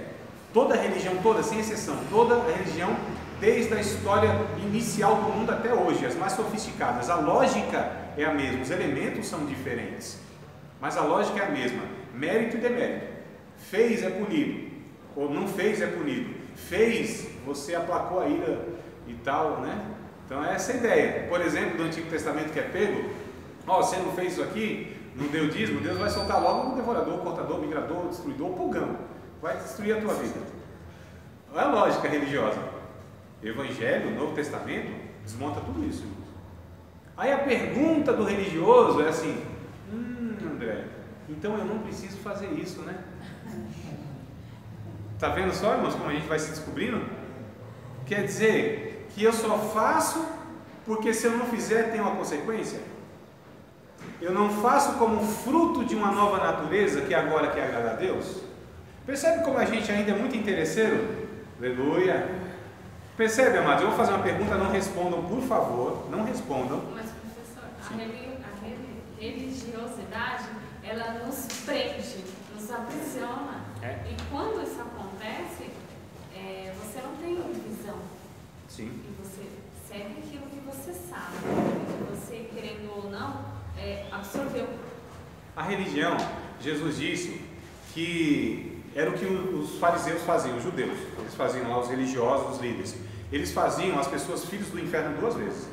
Toda religião, toda, sem exceção, toda religião, desde a história inicial do mundo até hoje, as mais sofisticadas, a lógica é a mesma, os elementos são diferentes, mas a lógica é a mesma, mérito e demérito. Fez é punido, ou não fez é punido. Fez, você aplacou a ira e tal, né? Então é essa a ideia. Por exemplo, do Antigo Testamento que é pego, você não fez isso aqui, não deu dízimo, Deus vai soltar logo um devorador, cortador, migrador, destruidor, pulgão, vai destruir a tua vida. Olha a lógica religiosa. Evangelho, Novo Testamento, desmonta tudo isso. Aí a pergunta do religioso é assim: André, então eu não preciso fazer isso, né? Tá vendo só, irmãos, como a gente vai se descobrindo? Quer dizer que eu só faço porque se eu não fizer tem uma consequência? Eu não faço como fruto de uma nova natureza que agora quer agradar a Deus? Percebe como a gente ainda é muito interesseiro? Aleluia! Percebe, amados? Eu vou fazer uma pergunta, não respondam, por favor, não respondam. Mas, professor, a religiosidade, ela nos prende, nos aprisiona. E quando isso acontece, você não tem visão. Sim. E você segue aquilo que você sabe, que você, querendo ou não, absorveu. A religião, Jesus disse que era o que os fariseus faziam, os judeus. Eles faziam lá, os religiosos, os líderes. Eles faziam as pessoas filhos do inferno 2 vezes.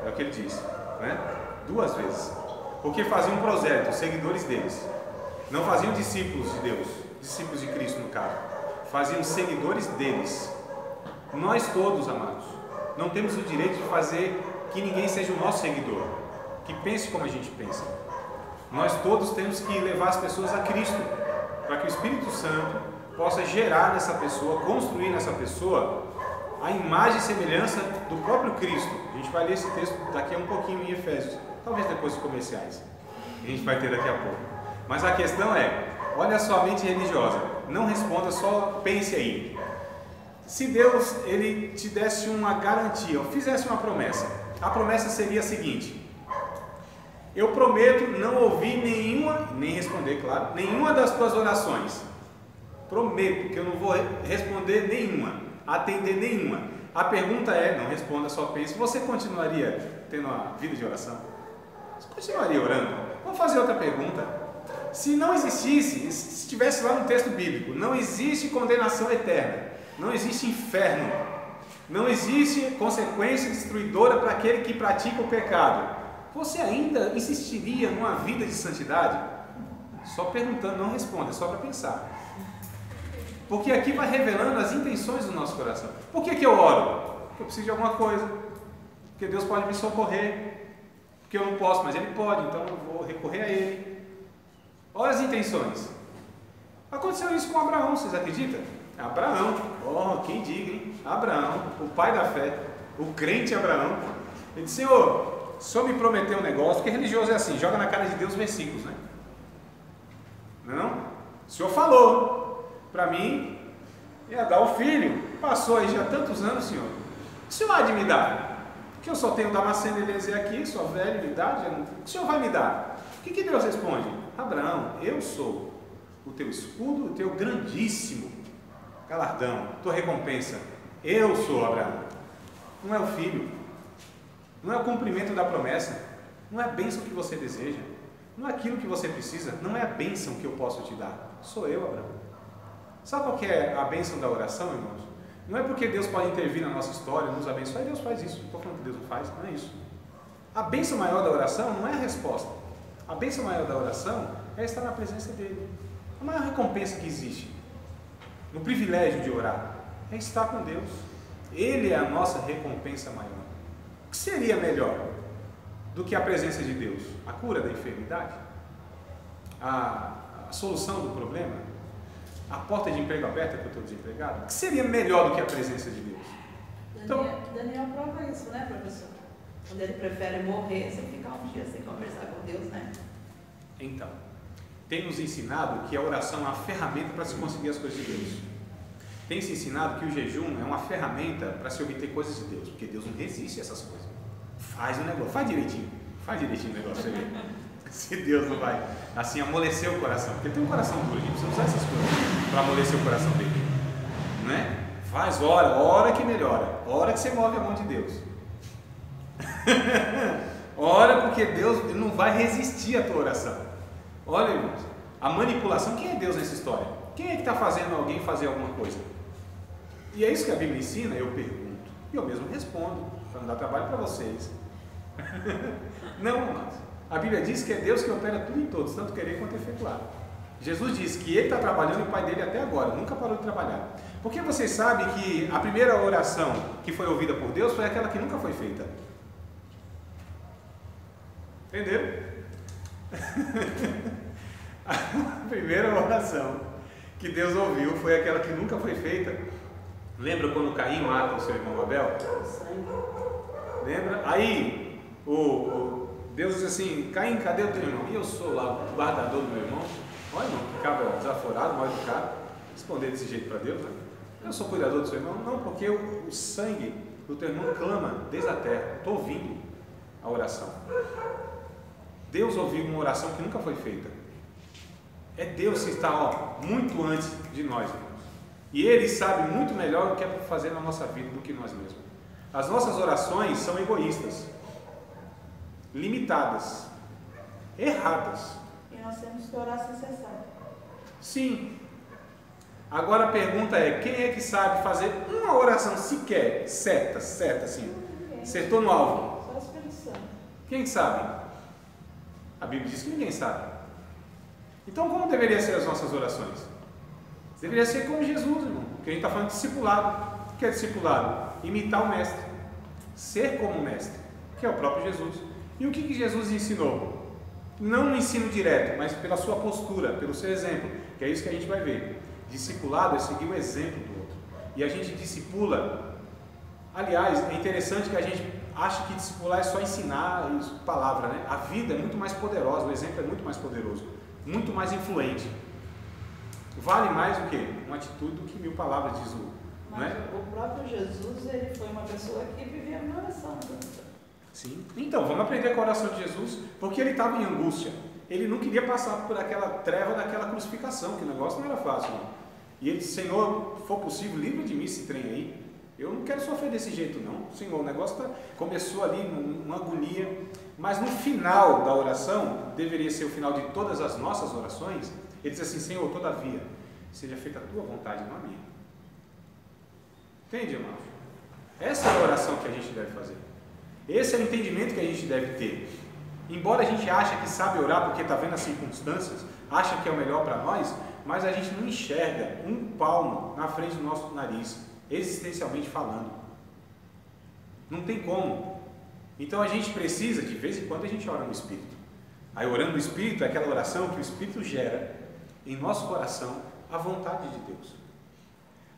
É o que ele disse, né? 2 vezes. Porque faziam prosélitos, seguidores deles. Não faziam discípulos de Deus, discípulos de Cristo no caso. Faziam seguidores deles. Nós todos, amados, não temos o direito de fazer que ninguém seja o nosso seguidor, que pense como a gente pensa. Nós todos temos que levar as pessoas a Cristo, para que o Espírito Santo possa gerar nessa pessoa, construir nessa pessoa a imagem e semelhança do próprio Cristo. A gente vai ler esse texto daqui a um pouquinho em Efésios, talvez depois dos comerciais, a gente vai ter daqui a pouco. Mas a questão é, olha só a mente religiosa, não responda, só pense aí. Se Deus ele te desse uma garantia, ou fizesse uma promessa, a promessa seria a seguinte: eu prometo não ouvir nenhuma, nem responder, claro, nenhuma das tuas orações. Prometo que eu não vou responder nenhuma, atender nenhuma. A pergunta é, não responda, só pense, você continuaria tendo uma vida de oração? Você continuaria orando? Vamos fazer outra pergunta. Se não existisse, se estivesse lá no texto bíblico, não existe condenação eterna, não existe inferno, não existe consequência destruidora para aquele que pratica o pecado, você ainda insistiria numa vida de santidade? Só perguntando, não responda, é só para pensar. Porque aqui vai revelando as intenções do nosso coração. Por que eu oro? Porque eu preciso de alguma coisa, porque Deus pode me socorrer, porque eu não posso, mas Ele pode, então eu vou recorrer a Ele. Olha as intenções. Aconteceu isso com Abraão, vocês acreditam? Abraão, quem diga, hein? Abraão, o pai da fé, o crente Abraão, ele disse: Senhor, o Senhor me prometeu um negócio, porque religioso é assim, joga na cara de Deus versículos, né? Não? O Senhor falou para mim, ia dar o filho, passou aí já tantos anos, Senhor, o Senhor há de me dar? Porque eu só tenho Damasceno e Eliezer aqui, sou velho de idade, o Senhor vai me dar? O que Deus responde? Abraão, eu sou o teu escudo, o teu grandíssimo galardão, tua recompensa. Eu sou Abraão. Não é o filho, não é o cumprimento da promessa, não é a bênção que você deseja, não é aquilo que você precisa, não é a bênção que eu posso te dar. Sou eu, Abraão. Sabe qual que é a bênção da oração, irmãos? Não é porque Deus pode intervir na nossa história, nos abençoar, e Deus faz isso. Não estou falando que Deus não faz, não é isso. A bênção maior da oração não é a resposta. A bênção maior da oração é estar na presença dele. A maior recompensa que existe no privilégio de orar é estar com Deus. Ele é a nossa recompensa maior. O que seria melhor do que a presença de Deus? A cura da enfermidade? A solução do problema? A porta de emprego aberta que eu estou desempregado? O que seria melhor do que a presença de Deus? Daniel prova isso, né, professor? Quando ele prefere morrer sem ficar um dia sem conversar com Deus, né? Então, tem nos ensinado que a oração é uma ferramenta para se conseguir as coisas de Deus. Tem se ensinado que o jejum é uma ferramenta para se obter coisas de Deus, porque Deus não resiste a essas coisas. Faz o negócio, faz direitinho o negócio, você vê. Se Deus não vai, assim, amolecer o coração, porque ele tem um coração duro, a gente precisa usar essas coisas para amolecer o coração dele, não é? Faz, ora que melhora, ora que você move a mão de Deus. Ora, porque Deus ele não vai resistir à tua oração. Olha, irmãos, a manipulação, quem é Deus nessa história? Quem é que está fazendo alguém fazer alguma coisa? E é isso que a Bíblia ensina, eu pergunto, e eu mesmo respondo, para não dar trabalho para vocês. Não, irmãos, a Bíblia diz que é Deus que opera tudo em todos, tanto querer quanto efetuar. Jesus disse que ele está trabalhando e o Pai dele até agora, nunca parou de trabalhar. Porque vocês sabem que a primeira oração que foi ouvida por Deus foi aquela que nunca foi feita. Entenderam? A primeira oração que Deus ouviu foi aquela que nunca foi feita. Lembra quando Caim mata o seu irmão Abel? Lembra? Aí Deus diz assim: Caim, cadê o teu irmão? E eu sou lá o guardador do meu irmão. Olha, irmão, que cabra desaforado, mal educado. Responder desse jeito para Deus, né? Eu sou cuidador do seu irmão? Não, porque o sangue do teu irmão clama desde a terra. Estou ouvindo a oração. Deus ouviu uma oração que nunca foi feita. É Deus que está muito antes de nós, irmãos. E Ele sabe muito melhor o que é para fazer na nossa vida do que nós mesmos. As nossas orações são egoístas, limitadas, erradas. E nós temos que orar sem cessar. Sim. Agora a pergunta é: quem é que sabe fazer uma oração sequer, certa assim? Acertou no alvo. Só o Espírito Santo. Quem sabe? A Bíblia diz que ninguém sabe. Então, como deveriam ser as nossas orações? Deveria ser como Jesus, irmão. Porque a gente está falando de discipulado. O que é discipulado? Imitar o mestre. Ser como o mestre, que é o próprio Jesus. E o que Jesus ensinou? Não no ensino direto, mas pela sua postura, pelo seu exemplo, que é isso que a gente vai ver. Discipulado é seguir o exemplo do outro. E a gente discipula. Aliás, é interessante que a gente acha que discipular é só ensinar palavra, né? A vida é muito mais poderosa, o exemplo é muito mais poderoso, muito mais influente. Vale mais o quê? Uma atitude do que 1000 palavras, diz o. Mas né? o próprio Jesus, ele foi uma pessoa que vivia uma oração. Sim. Então, vamos aprender com a oração de Jesus, porque ele estava em angústia. Ele não queria passar por aquela treva daquela crucificação, que o negócio não era fácil. Não. E ele disse: Senhor, se for possível, livra de mim esse trem aí. Eu não quero sofrer desse jeito não. Senhor, o negócio começou ali numa agonia. Mas no final da oração, deveria ser o final de todas as nossas orações, ele diz assim: Senhor, todavia, seja feita a tua vontade, não a minha. Entende, irmão? Essa é a oração que a gente deve fazer. Esse é o entendimento que a gente deve ter. Embora a gente ache que sabe orar porque está vendo as circunstâncias, acha que é o melhor para nós, mas a gente não enxerga um palmo na frente do nosso nariz, existencialmente falando. Não tem como. Então a gente precisa, de vez em quando a gente ora no Espírito. Aí orando no Espírito é aquela oração que o Espírito gera em nosso coração a vontade de Deus.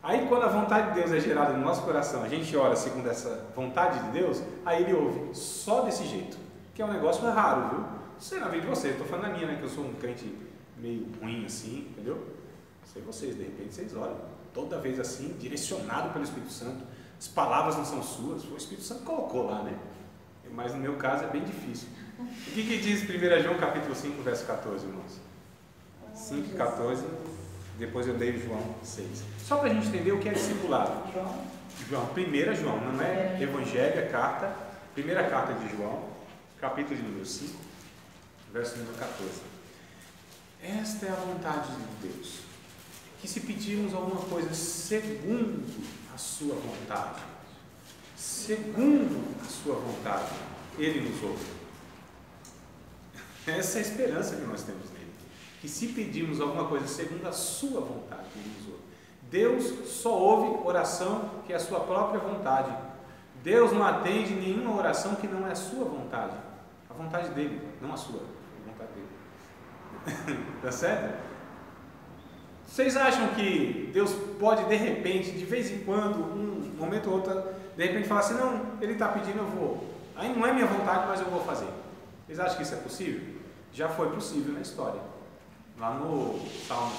Aí quando a vontade de Deus é gerada no nosso coração, a gente ora segundo essa vontade de Deus, aí Ele ouve só desse jeito, que é um negócio raro, viu? Não sei na vida de vocês, estou falando na minha, né, que eu sou um crente meio ruim assim, entendeu? Não sei vocês, de repente vocês oram toda vez assim, direcionado pelo Espírito Santo, as palavras não são suas, o Espírito Santo colocou lá, né? Mas no meu caso é bem difícil. O que diz 1 João capítulo 5, verso 14, irmãos? 5, 14, depois eu leio João 6. Só para a gente entender o que é discipulado. João, 1 João, não é Evangelho, é carta, primeira carta de João, capítulo de número 5, verso número 14. Esta é a vontade de Deus, que se pedirmos alguma coisa segundo a sua vontade, segundo a sua vontade, Ele nos ouve. Essa é a esperança que nós temos nele. Que se pedirmos alguma coisa segundo a sua vontade, Ele nos ouve. Deus só ouve oração que é a sua própria vontade. Deus não atende nenhuma oração que não é a sua vontade. A vontade dele, não a sua. A vontade dele. Tá certo? Vocês acham que Deus pode, de repente, de vez em quando, um momento ou outro, de repente falar assim, não, Ele está pedindo, eu vou. Aí não é minha vontade, mas eu vou fazer. Vocês acham que isso é possível? Já foi possível na história. Lá no Salmo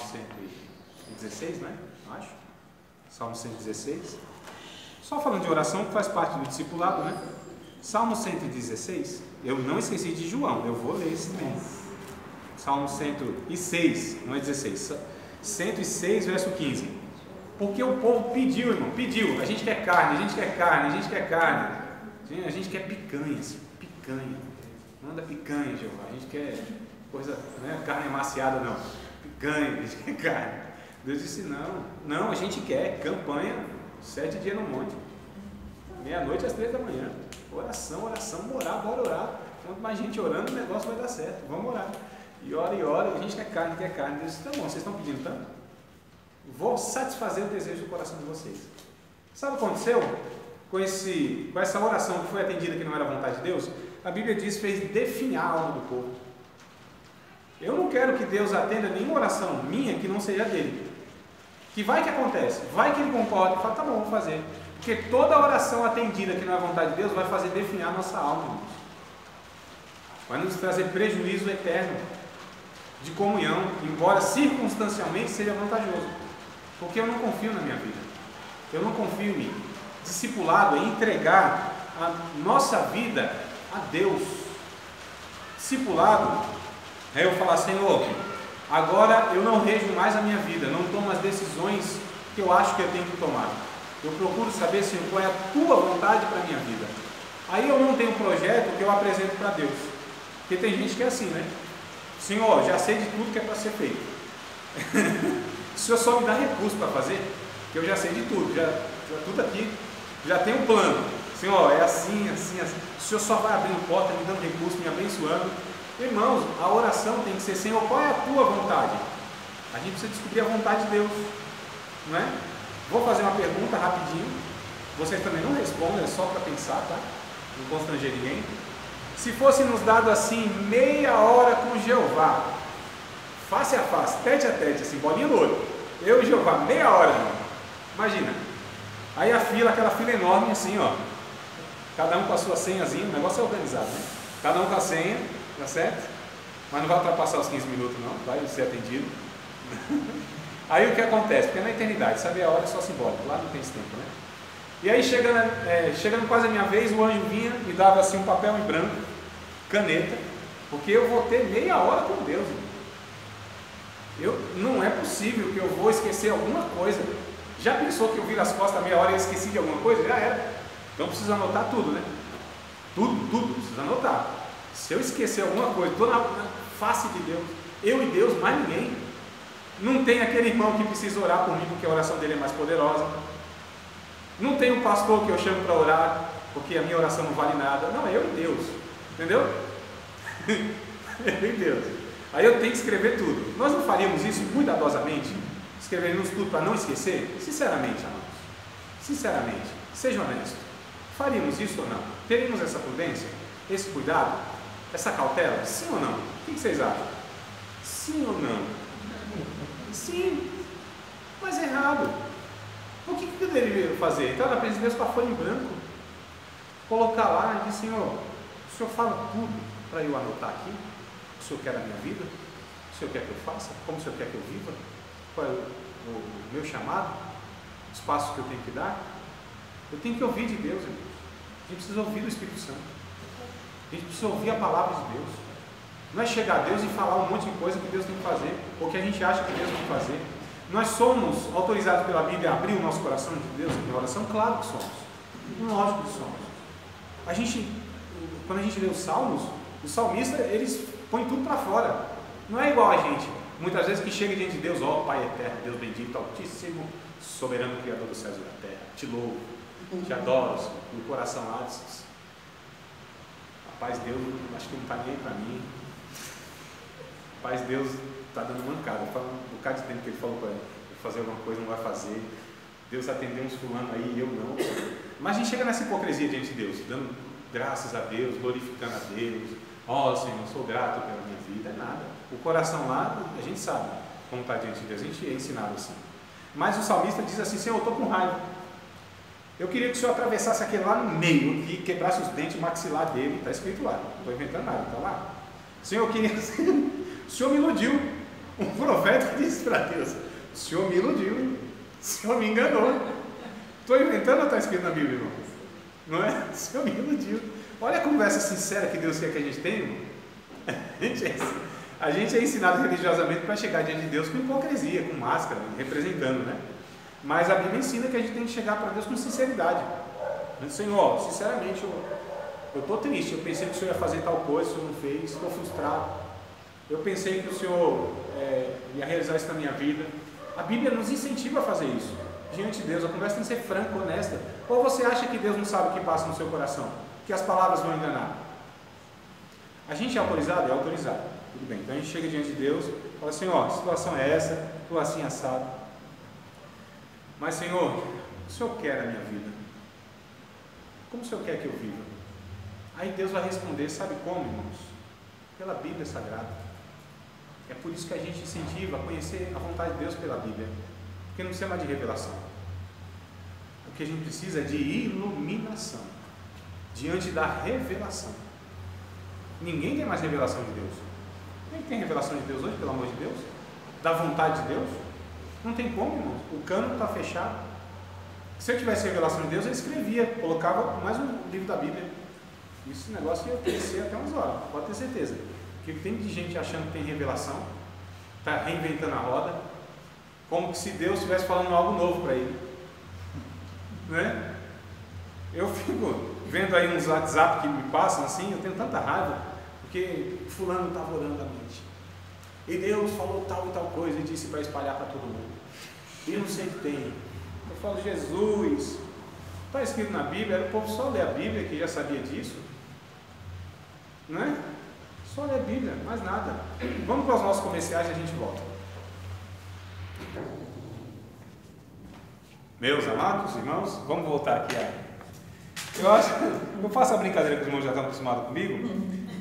116, né? Acho. Salmo 116. Só falando de oração, que faz parte do discipulado, né? Salmo 116. Eu não esqueci de João, eu vou ler esse também. Salmo 106, não é 16. 106, verso 15. Porque o povo pediu, irmão, pediu. A gente quer carne, a gente quer carne, a gente quer carne. A gente quer picanhas, picanha. Manda picanha, Jeová. A gente quer coisa, não é carne amaciada, não. Picanha, a gente quer carne. Deus disse: não, a gente quer campanha 7 dias no monte. Meia-noite às 3 da manhã. Oração, orar, bora orar. Quanto mais gente orando, o negócio vai dar certo. Vamos orar. E ora, a gente quer carne. Deus disse: tá bom, vocês estão pedindo tanto? Vou satisfazer o desejo do coração de vocês. Sabe o que aconteceu com essa oração que foi atendida, que não era a vontade de Deus? A Bíblia diz que fez definhar a alma do povo. Eu não quero que Deus atenda nenhuma oração minha que não seja dele. Que vai que acontece? Vai que ele concorda e fala: tá bom, vou fazer. Porque toda oração atendida que não é a vontade de Deus vai fazer definhar a nossa alma, irmãos. Vai nos trazer prejuízo eterno de comunhão, embora circunstancialmente seja vantajoso. Porque eu não confio na minha vida. Eu não confio em mim. Discipulado é entregar a nossa vida a Deus. Discipulado é eu falar: Senhor, agora eu não rejo mais a minha vida, não tomo as decisões que eu acho que eu tenho que tomar. Eu procuro saber, Senhor, qual é a tua vontade para a minha vida. Aí eu não tenho um projeto que eu apresento para Deus. Porque tem gente que é assim, né? Senhor, já sei de tudo que é para ser feito. O Senhor só me dá recurso para fazer, que eu já sei de tudo, já tudo aqui, já tem um plano. Senhor, é assim. O Senhor só vai abrindo porta, me dando recurso, me abençoando. Irmãos, a oração tem que ser: Senhor, qual é a tua vontade? A gente precisa descobrir a vontade de Deus, não é? Vou fazer uma pergunta rapidinho. Vocês também não respondem, é só para pensar, tá? Não constranger ninguém. Se fosse nos dado assim meia hora com Jeová, face a face, tete a tete, assim, bolinha no olho, eu e Jeová, meia hora, irmão. Imagina. Aí a fila, aquela fila enorme assim, ó. Cada um com a sua senhazinha, o negócio é organizado, né? Cada um com a senha, tá certo? Mas não vai ultrapassar os 15 minutos não, vai ser atendido. Aí o que acontece? Porque na eternidade, saber a hora é só simbólico, lá não tem esse tempo, né? E aí chegando quase a minha vez, o anjo vinha, me dava assim um papel em branco, caneta, porque eu vou ter meia hora com Deus. Não é possível que eu vou esquecer alguma coisa. Já pensou que eu viro as costas a meia hora e esqueci de alguma coisa? Já era. Então precisa anotar tudo, né? Tudo precisa anotar. Se eu esquecer alguma coisa, estou na face de Deus, eu e Deus, mais ninguém. Não tem aquele irmão que precisa orar por mim porque a oração dele é mais poderosa. Não tem um pastor que eu chamo para orar porque a minha oração não vale nada. Não, é eu e Deus. Entendeu? Eu e Deus. Aí eu tenho que escrever tudo. Nós não faríamos isso cuidadosamente? Escreveríamos tudo para não esquecer? Sinceramente, amados. Sinceramente, seja honesto. Faríamos isso ou não? Teríamos essa prudência? Esse cuidado? Essa cautela? Sim ou não? O que vocês acham? Sim ou não? Sim. Mas é errado. O que eu deveria fazer? Então, na presença de Deus, com a folha em branco, colocar lá e dizer: Senhor, o Senhor fala tudo para eu anotar aqui. O Senhor quer a minha vida? O Senhor quer que eu faça? Como o Senhor quer que eu viva? Qual é o meu chamado? Os passos que eu tenho que dar? Eu tenho que ouvir de Deus, irmãos. A gente precisa ouvir do Espírito Santo. A gente precisa ouvir a palavra de Deus. Não é chegar a Deus e falar um monte de coisa que Deus tem que fazer, ou que a gente acha que Deus tem que fazer. Nós somos autorizados pela Bíblia a abrir o nosso coração de Deus em oração? Claro que somos. Lógico que somos. Quando a gente lê os salmos, os salmistas, eles põem tudo para fora. Não é igual a gente, muitas vezes, que chega diante de Deus: ó Pai eterno, Deus bendito, altíssimo, soberano, Criador dos céus e da terra, te louvo, te adoro, no coração lá. Paz Deus, acho que não está nem para mim. Paz Deus está dando mancada. Um bocado de tempo que ele falou para fazer alguma coisa, não vai fazer. Deus atendeu uns fulano aí e eu não. Mas a gente chega nessa hipocrisia diante de Deus, dando graças a Deus, glorificando a Deus. Ó, Senhor, sou grato pela minha vida. É nada. O coração lá, a gente sabe como está diante de Deus. A gente é ensinado assim. Mas o salmista diz assim: Senhor, eu estou com raiva. Eu queria que o Senhor atravessasse aquele lá no meio e quebrasse os dentes, o maxilar dele. Está escrito lá. Não estou inventando nada, está lá. Senhor, eu queria. O Senhor me iludiu. Um profeta disse para Deus: o Senhor me iludiu. O Senhor me enganou. Estou inventando ou está escrito na Bíblia, irmão? Não é? O Senhor me iludiu. Olha a conversa sincera que Deus quer que a gente tenha, irmão. A gente é ensinado religiosamente para chegar diante de Deus com hipocrisia, com máscara, representando, né? Mas a Bíblia ensina que a gente tem que chegar para Deus com sinceridade. Senhor, sinceramente, eu estou triste. Eu pensei que o Senhor ia fazer tal coisa, o Senhor não fez. Estou frustrado. Eu pensei que o Senhor ia realizar isso na minha vida. A Bíblia nos incentiva a fazer isso diante de Deus. A conversa tem que ser franca, honesta. Ou você acha que Deus não sabe o que passa no seu coração? Que as palavras vão enganar? A gente é autorizado? É autorizado. Tudo bem. Então a gente chega diante de Deus e fala: Senhor, a situação é essa, estou assim assado. Mas, Senhor, o Senhor quer a minha vida? Como o Senhor quer que eu viva? Aí Deus vai responder, sabe como, irmãos? Pela Bíblia Sagrada. É por isso que a gente incentiva a conhecer a vontade de Deus pela Bíblia. Porque não precisa mais de revelação. O que a gente precisa é de iluminação. Diante da revelação. Ninguém tem mais revelação de Deus. Quem tem revelação de Deus hoje, pelo amor de Deus? Da vontade de Deus? Não tem como, irmãos. O cano está fechado. Se eu tivesse revelação de Deus, eu escrevia, colocava mais um livro da Bíblia. Esse negócio ia crescer até umas horas, pode ter certeza. Porque tem de gente achando que tem revelação, está reinventando a roda, como que se Deus estivesse falando algo novo para ele. Né? Eu fico vendo aí uns WhatsApp que me passam assim, eu tenho tanta raiva, porque fulano estava orando à noite. E Deus falou tal e tal coisa e disse para espalhar para todo mundo. E não sei o que tem. Eu falo: Jesus, está escrito na Bíblia, era o povo só ler a Bíblia que já sabia disso. Não é? Só ler a Bíblia, mais nada. Vamos para os nossos comerciais e a gente volta. Meus amados irmãos, vamos voltar aqui. Eu faço a brincadeira que os irmãos já estão acostumados comigo.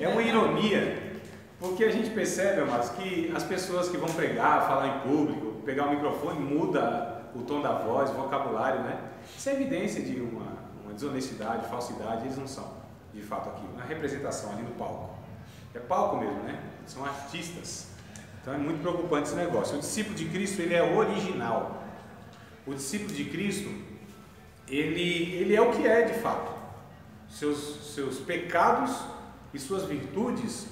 É uma ironia, porque a gente percebe, amados, que as pessoas que vão pregar, falar em público, pegar o microfone, muda o tom da voz, o vocabulário, né? Isso é evidência de uma desonestidade, falsidade. Eles não são, de fato, aqui. Uma representação ali no palco. É palco mesmo, né? São artistas. Então é muito preocupante esse negócio. O discípulo de Cristo, ele é original. O discípulo de Cristo, ele é o que é de fato. Seus pecados e suas virtudes,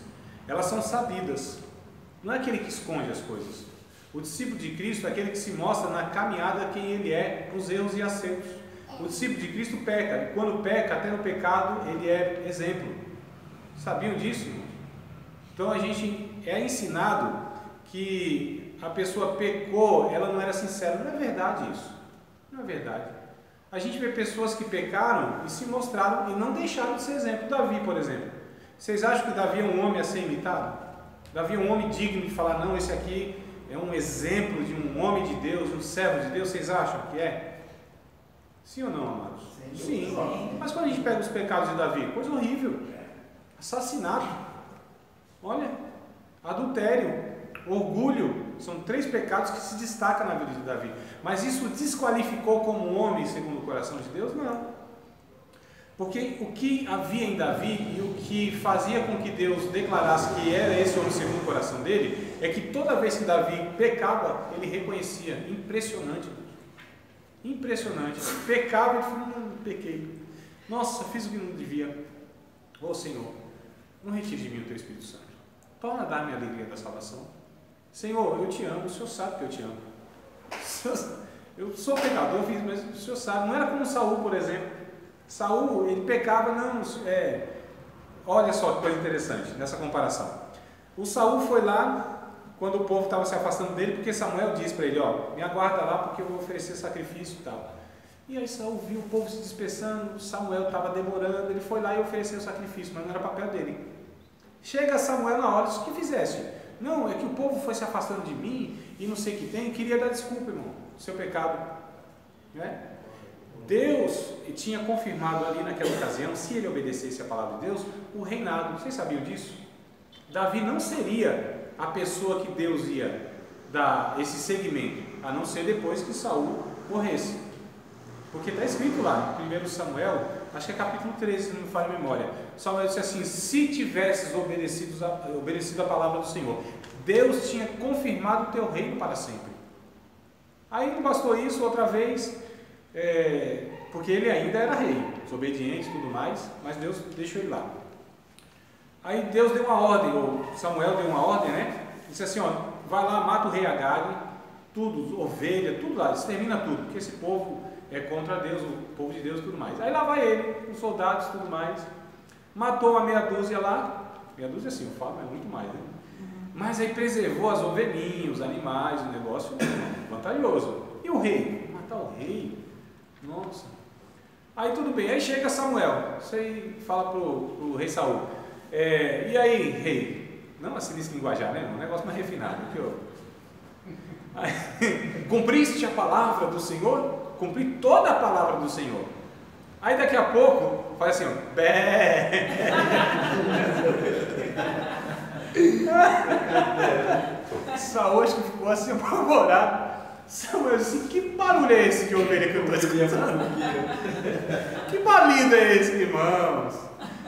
elas são sabidas. Não é aquele que esconde as coisas. O discípulo de Cristo é aquele que se mostra na caminhada quem ele é, nos erros e acertos. O discípulo de Cristo peca, e quando peca, até no pecado, ele é exemplo. Sabiam disso, irmãos? Então a gente é ensinado que a pessoa pecou, ela não era sincera. Não é verdade isso. Não é verdade. A gente vê pessoas que pecaram e se mostraram e não deixaram de ser exemplo. Davi, por exemplo. Vocês acham que Davi é um homem a ser imitado? Davi é um homem digno de falar: não, esse aqui é um exemplo de um homem de Deus, um servo de Deus? Vocês acham que é? Sim ou não, amados? Sim. Mas quando a gente pega os pecados de Davi, coisa horrível. Assassinato. Olha, adultério, orgulho, são 3 pecados que se destacam na vida de Davi. Mas isso o desqualificou como um homem segundo o coração de Deus? Não. Porque o que havia em Davi e o que fazia com que Deus declarasse que era esse homem segundo o coração dele, é que toda vez que Davi pecava, ele reconhecia. Impressionante. Impressionante. Pecava e falava: pequei. Nossa, fiz o que não devia. Ô Senhor, não retire de mim o teu Espírito Santo. Torna a dar-me a alegria da salvação. Senhor, eu te amo, o Senhor sabe que eu te amo. Eu sou pecador, mas o Senhor sabe. Não era como Saul, por exemplo. Saul, ele pecava, não. Olha só que coisa interessante nessa comparação. O Saul foi lá quando o povo estava se afastando dele, porque Samuel disse para ele: ó, me aguarda lá porque eu vou oferecer sacrifício e tal. E aí Saul viu o povo se dispersando, Samuel estava demorando, ele foi lá e ofereceu o sacrifício, mas não era papel dele. Chega Samuel na hora, disse: o que fizeste? Não, é que o povo foi se afastando de mim e não sei o que tem, queria dar desculpa, irmão, do seu pecado. Né? Deus tinha confirmado ali naquela ocasião, se ele obedecesse a palavra de Deus, o reinado. Vocês sabiam disso? Davi não seria a pessoa que Deus ia dar esse segmento, a não ser depois que Saul morresse. Porque está escrito lá, em 1 Samuel, acho que é capítulo 13, se não me falha a memória. Samuel disse assim: se tivesses obedecido a palavra do Senhor, Deus tinha confirmado o teu reino para sempre. Aí não bastou isso outra vez, porque ele ainda era rei, desobediente e tudo mais, mas Deus deixou ele lá. Aí Deus deu uma ordem, ou Samuel deu uma ordem, né? Disse assim: ó, vai lá, mata o rei Agag, tudo, ovelha, tudo lá, extermina tudo, porque esse povo é contra Deus, o povo de Deus e tudo mais. Aí lá vai ele, os soldados e tudo mais, matou uma meia dúzia lá, meia dúzia assim, eu falo, mas é muito mais, né? Mas aí preservou as ovelhinhas, os animais, um negócio vantajoso. E o rei? Matar o rei? Nossa. Aí tudo bem, aí chega Samuel, você fala pro rei Saul: e aí, rei? Não assim nesse linguajar, né? Um negócio mais refinado. Cumpriste a palavra do Senhor? Cumpri toda a palavra do Senhor. Aí daqui a pouco faz assim, ó, bé. Saúl acho que ficou assim apavorado. Samuel disse: que barulho é esse de ovelha que eu estou escutando? Que balido é esse, irmãos?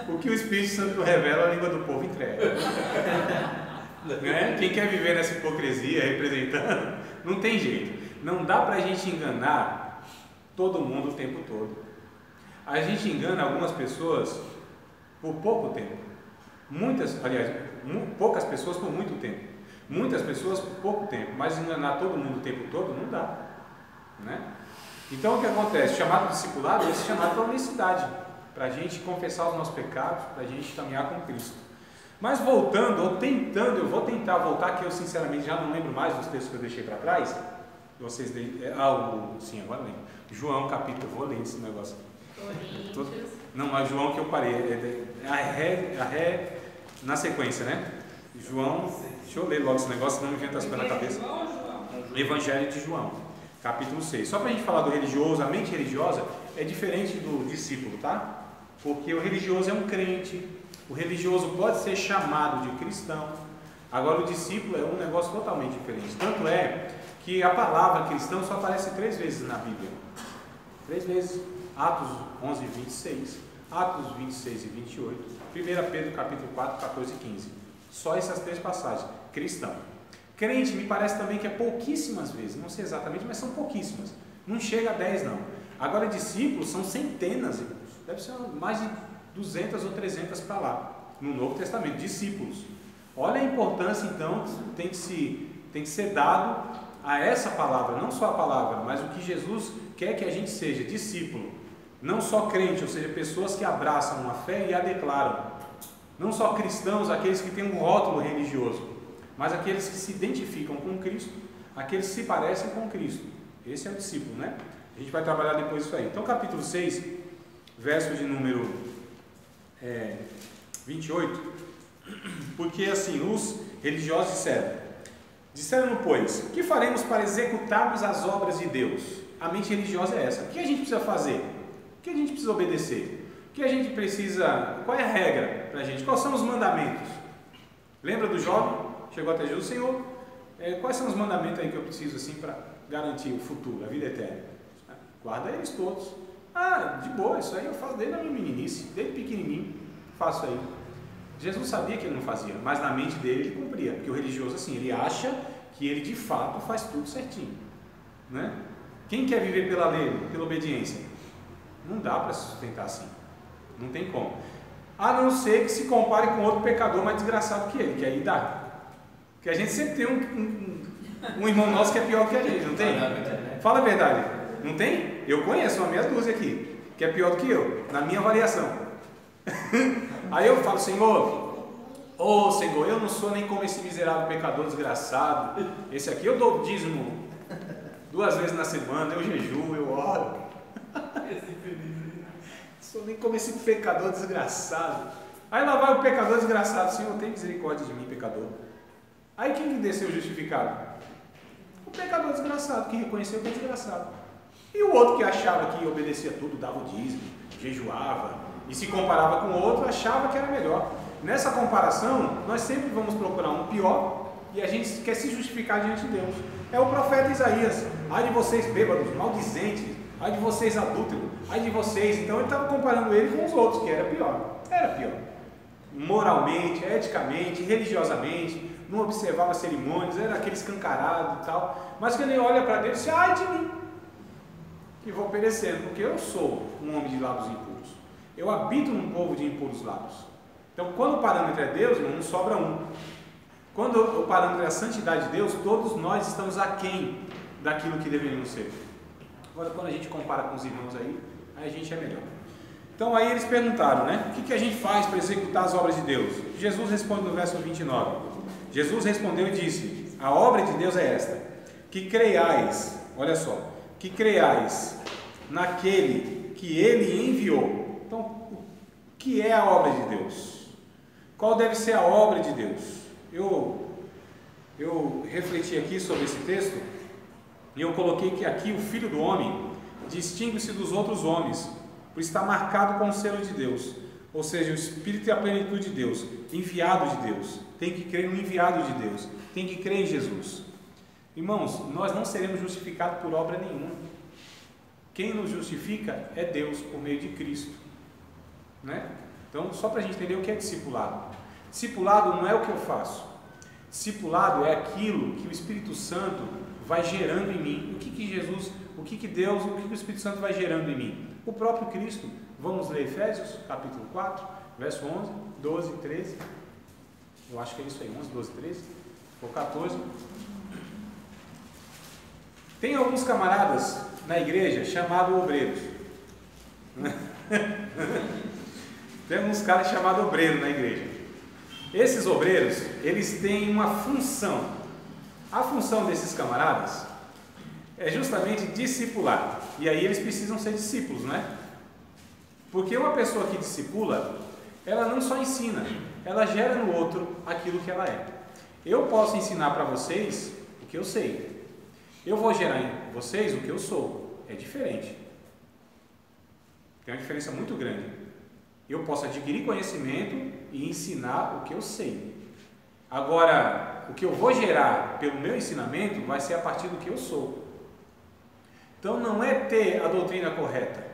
O que o Espírito Santo revela, a língua do povo entrega. Né? Quem quer viver nessa hipocrisia, representando, não tem jeito. Não dá para a gente enganar todo mundo o tempo todo. A gente engana algumas pessoas por pouco tempo. Poucas pessoas por muito tempo. Muitas pessoas por pouco tempo. Mas enganar todo mundo o tempo todo não dá. Né? Então o que acontece? O chamado discipulado é esse chamado para a honestidade, para a gente confessar os nossos pecados, para a gente caminhar com Cristo. Mas voltando, ou tentando, eu vou tentar voltar, que eu sinceramente já não lembro mais dos textos que eu deixei para trás. Vocês sim, agora lembro. João capítulo, eu vou ler esse negócio. Não, mas João que eu parei, na sequência, né? João, deixa eu ler logo esse negócio, senão me inventa as coisas na cabeça. Evangelho de João, capítulo 6. Só para a gente falar do religioso, a mente religiosa é diferente do discípulo, tá? Porque o religioso é um crente, o religioso pode ser chamado de cristão, agora o discípulo é um negócio totalmente diferente. Tanto é que a palavra cristão só aparece 3 vezes na Bíblia. 3 vezes. Atos 11 e 26, Atos 26 e 28, 1 Pedro capítulo 4, 14 e 15. Só essas 3 passagens. Cristão. Crente me parece também que é pouquíssimas vezes, não sei exatamente, mas são pouquíssimas. Não chega a 10 não. Agora discípulos são centenas, irmãos. Deve ser mais de 200 ou 300 para lá, no Novo Testamento, discípulos. Olha a importância então, tem que ser dado a essa palavra, não só a palavra, mas o que Jesus quer que a gente seja, discípulo. Não só crente, ou seja, pessoas que abraçam a fé e a declaram. Não só cristãos, aqueles que têm um rótulo religioso, mas aqueles que se identificam com Cristo, aqueles que se parecem com Cristo. Esse é o discípulo, né? A gente vai trabalhar depois isso aí. Então, capítulo 6, verso de número 28, porque assim, os religiosos disseram, pois, que faremos para executarmos as obras de Deus? A mente religiosa é essa. O que a gente precisa fazer? O que a gente precisa obedecer? O que a gente precisa... Qual é a regra para a gente? Quais são os mandamentos? Lembra do jovem? Chegou até Jesus: Senhor, quais são os mandamentos aí que eu preciso assim para garantir o futuro, a vida eterna? Guarda eles todos. De boa, isso aí eu faço desde a minha meninice, desde pequenininho, faço aí. Jesus sabia que ele não fazia, mas na mente dele ele cumpria, porque o religioso assim, ele acha que ele de fato faz tudo certinho, né? Quem quer viver pela lei, pela obediência? Não dá para se sustentar assim, não tem como, a não ser que se compare com outro pecador mais desgraçado que ele, que aí dá, porque a gente sempre tem um irmão nosso que é pior que a gente, não tem? Fala a verdade, não tem? Eu conheço uma meia dúzia aqui, que é pior do que eu, na minha avaliação. Aí eu falo: Senhor, Senhor, eu não sou nem como esse miserável pecador desgraçado, esse aqui eu dou dízimo 2 vezes na semana, eu jejuo, eu oro. sou nem como esse pecador desgraçado. Aí lá vai o pecador desgraçado, Senhor, tem misericórdia de mim, pecador. Aí quem que desceu justificado? O pecador desgraçado, que reconheceu que é desgraçado. E o outro que achava que obedecia tudo, dava o dízimo, jejuava, e se comparava com o outro, achava que era melhor. Nessa comparação, nós sempre vamos procurar um pior, e a gente quer se justificar diante de Deus. É o profeta Isaías: ai de vocês bêbados, maldizentes, ai de vocês adúlteros, ai de vocês. Então ele estava comparando ele com os outros, que era pior. Era pior. Moralmente, eticamente, religiosamente, não observava cerimônias, era aquele escancarado e tal. Mas quando ele olha para Deus, diz: ai de mim, que vou perecendo, porque eu sou um homem de lábios impuros. Eu habito num povo de impuros lábios. Então, quando o parâmetro é Deus, não sobra um. Quando o parâmetro é a santidade de Deus, todos nós estamos aquém daquilo que deveríamos ser. Agora, quando a gente compara com os irmãos aí a gente é melhor. Então, aí eles perguntaram, né? O que a gente faz para executar as obras de Deus? Jesus responde no verso 29. Jesus respondeu e disse: a obra de Deus é esta, que creiais, olha só, que creiais naquele que Ele enviou. Então, o que é a obra de Deus? Qual deve ser a obra de Deus? Eu refleti aqui sobre esse texto e eu coloquei que aqui o Filho do Homem distingue-se dos outros homens por estar marcado com o selo de Deus, ou seja, o Espírito e a plenitude de Deus, enviado de Deus. Tem que crer no enviado de Deus, tem que crer em Jesus. Irmãos, nós não seremos justificados por obra nenhuma. Quem nos justifica é Deus por meio de Cristo, né? Então, só para a gente entender o que é discipulado. Discipulado não é o que eu faço. Discipulado é aquilo que o Espírito Santo vai gerando em mim. O que Jesus, o que Deus, o que o Espírito Santo vai gerando em mim? O próprio Cristo. Vamos ler Efésios, capítulo 4, verso 11, 12, 13. Eu acho que é isso aí, 11, 12, 13, ou 14. Tem alguns camaradas na igreja chamados obreiros. Tem alguns caras chamados obreiros na igreja. Esses obreiros, eles têm uma função. A função desses camaradas é justamente discipular. E aí eles precisam ser discípulos, né? Porque uma pessoa que discipula, ela não só ensina, ela gera no outro aquilo que ela é. Eu posso ensinar para vocês o que eu sei. Eu vou gerar em vocês o que eu sou. É diferente. Tem uma diferença muito grande. Eu posso adquirir conhecimento e ensinar o que eu sei. Agora, o que eu vou gerar pelo meu ensinamento vai ser a partir do que eu sou. Então, não é ter a doutrina correta,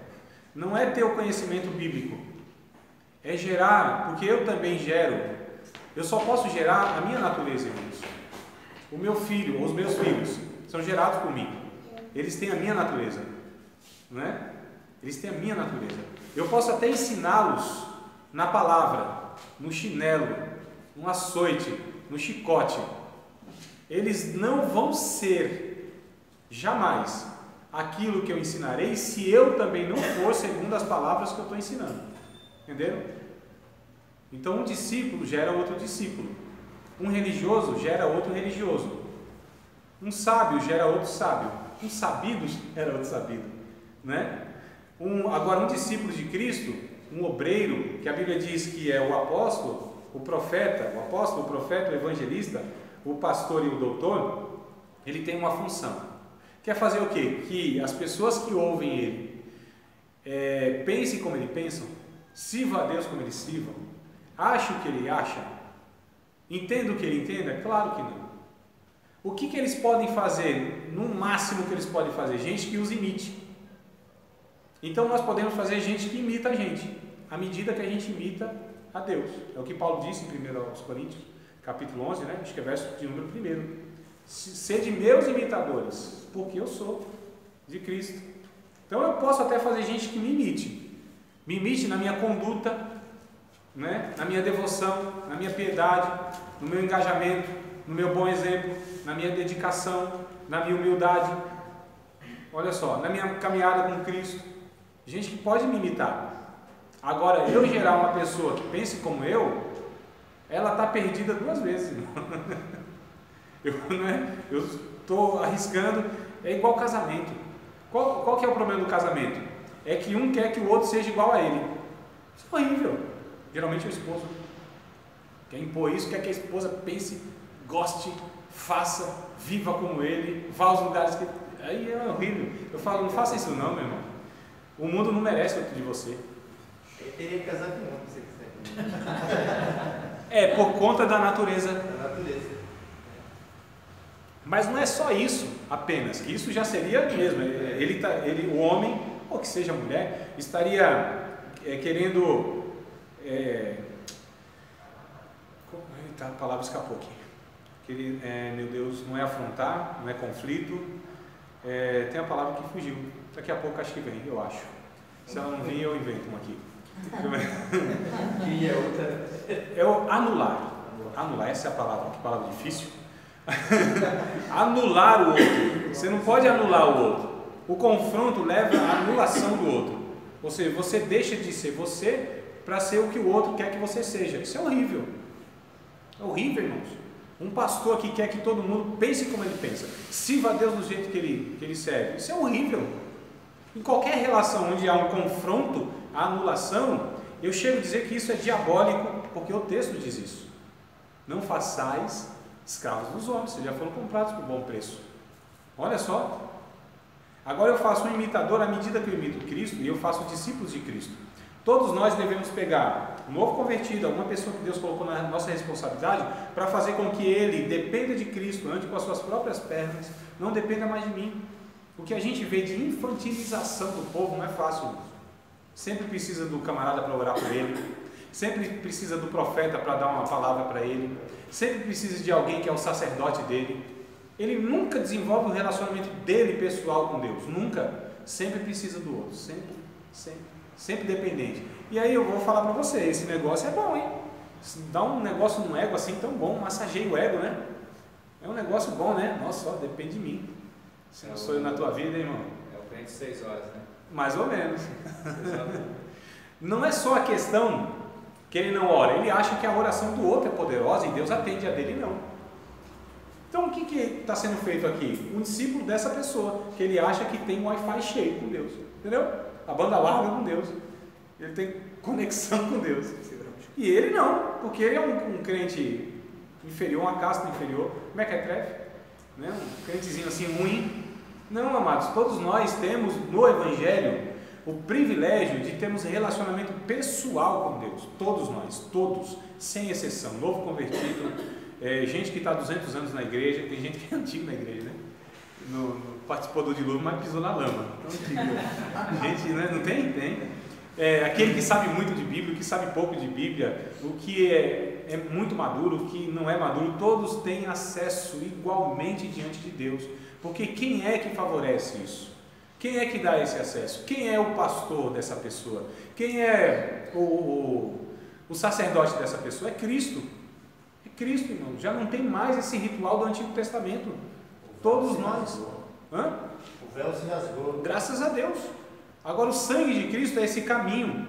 não é ter o conhecimento bíblico, é gerar, porque eu também gero. Eu só posso gerar a minha natureza, irmãos. O meu filho, ou os meus filhos, são gerados por mim. Eles têm a minha natureza, não é? Eles têm a minha natureza. Eu posso até ensiná-los na palavra, no chinelo, no açoite, no chicote. Eles não vão ser jamais aquilo que eu ensinarei se eu também não for segundo as palavras que eu estou ensinando. Entenderam? Então um discípulo gera outro discípulo. Um religioso gera outro religioso. Um sábio gera outro sábio. Um sabido gera outro sabido, né? Agora um discípulo de Cristo, um obreiro, que a Bíblia diz que é o apóstolo, o profeta, o apóstolo, o profeta, o evangelista, o pastor e o doutor, ele tem uma função. Quer fazer o quê? Que as pessoas que ouvem ele pensem como ele pensam, sirvam a Deus como ele sirvam, achem o que ele acha, entendam o que ele entenda? Claro que não. O que eles podem fazer? No máximo que eles podem fazer? Gente que os imite. Então nós podemos fazer gente que imita a gente, à medida que a gente imita a Deus. É o que Paulo disse em 1 Coríntios, capítulo 11, né? Acho que é verso de número 1. Sede meus imitadores, porque eu sou de Cristo. Então eu posso até fazer gente que me imite na minha conduta, né? Na minha devoção, na minha piedade, no meu engajamento, no meu bom exemplo, na minha dedicação, na minha humildade. Olha só, na minha caminhada com Cristo. Gente que pode me imitar. Agora, eu gerar uma pessoa que pense como eu, ela está perdida 2 vezes. Eu estou arriscando. É igual casamento. Qual que é o problema do casamento? é que um quer que o outro seja igual a ele. Isso é horrível. Geralmente o esposo quer impor isso, quer que a esposa pense, goste, faça, viva como ele, vá aos lugares que... Aí é horrível. Eu falo, não faça isso não, meu irmão. O mundo não merece outro de você. Eu teria que casar com um, se você quiser. É, por conta da natureza. Da natureza. Mas não é só isso apenas, que isso já seria mesmo. O homem, ou que seja a mulher, estaria querendo... a palavra escapou aqui. Meu Deus, não é afrontar, não é conflito. Tem a palavra que fugiu. Daqui a pouco acho que vem, eu acho. Se ela não vir, eu invento uma aqui. E é outra. É o anular. Anular, essa é a palavra, que palavra difícil. Anular o outro. Você não pode anular o outro. O confronto leva à anulação do outro. Ou seja, você deixa de ser você para ser o que o outro quer que você seja. Isso é horrível. É horrível, irmãos. Um pastor que quer que todo mundo pense como ele pensa, sirva a Deus do jeito que ele serve. Isso é horrível. Em qualquer relação onde há um confronto, a anulação, eu chego a dizer que isso é diabólico, porque o texto diz isso. Não façais escravos dos homens, vocês já foram comprados por bom preço. Olha só. Agora eu faço um imitador à medida que eu imito Cristo, e eu faço discípulos de Cristo. Todos nós devemos pegar um novo convertido, alguma pessoa que Deus colocou na nossa responsabilidade, para fazer com que ele dependa de Cristo, ande com as suas próprias pernas, não dependa mais de mim. O que a gente vê de infantilização do povo não é fácil. Sempre precisa do camarada para orar por ele, sempre precisa do profeta para dar uma palavra para ele, sempre precisa de alguém que é o sacerdote dele. Ele nunca desenvolve um relacionamento dele pessoal com Deus, nunca. Sempre precisa do outro, sempre dependente. E aí eu vou falar para você, esse negócio é bom, hein? Dá um negócio no ego assim tão bom, massageia o ego, né? É um negócio bom, né? Nossa, só depende de mim. Se não sou eu na tua vida, irmão. É o crente 6 horas, né? Mais ou menos. Não é só a questão que ele não ora, ele acha que a oração do outro é poderosa e Deus atende a dele, não. Então o que está sendo feito aqui? Um discípulo dessa pessoa, que ele acha que tem um Wi-Fi cheio com Deus, entendeu? A banda larga com Deus, ele tem conexão com Deus. E ele não, porque ele é um crente inferior, uma casta inferior, mequetrefe, né? Um crentezinho assim ruim. Não, amados, todos nós temos no Evangelho o privilégio de termos relacionamento pessoal com Deus, todos nós, todos, sem exceção, novo convertido, gente que está há 200 anos na igreja, tem gente que é antigo na igreja, né? Participou do dilúvio, mas pisou na lama. Então, gente, né? Não tem? Tem. Aquele que sabe muito de Bíblia, o que sabe pouco de Bíblia, o que é muito maduro, o que não é maduro, todos têm acesso igualmente diante de Deus. Porque quem é que favorece isso? Quem é que dá esse acesso? Quem é o pastor dessa pessoa? Quem é o sacerdote dessa pessoa? É Cristo. É Cristo, irmão. Já não tem mais esse ritual do Antigo Testamento. Todos nós. Hã? O véu se rasgou. Graças a Deus. Agora o sangue de Cristo é esse caminho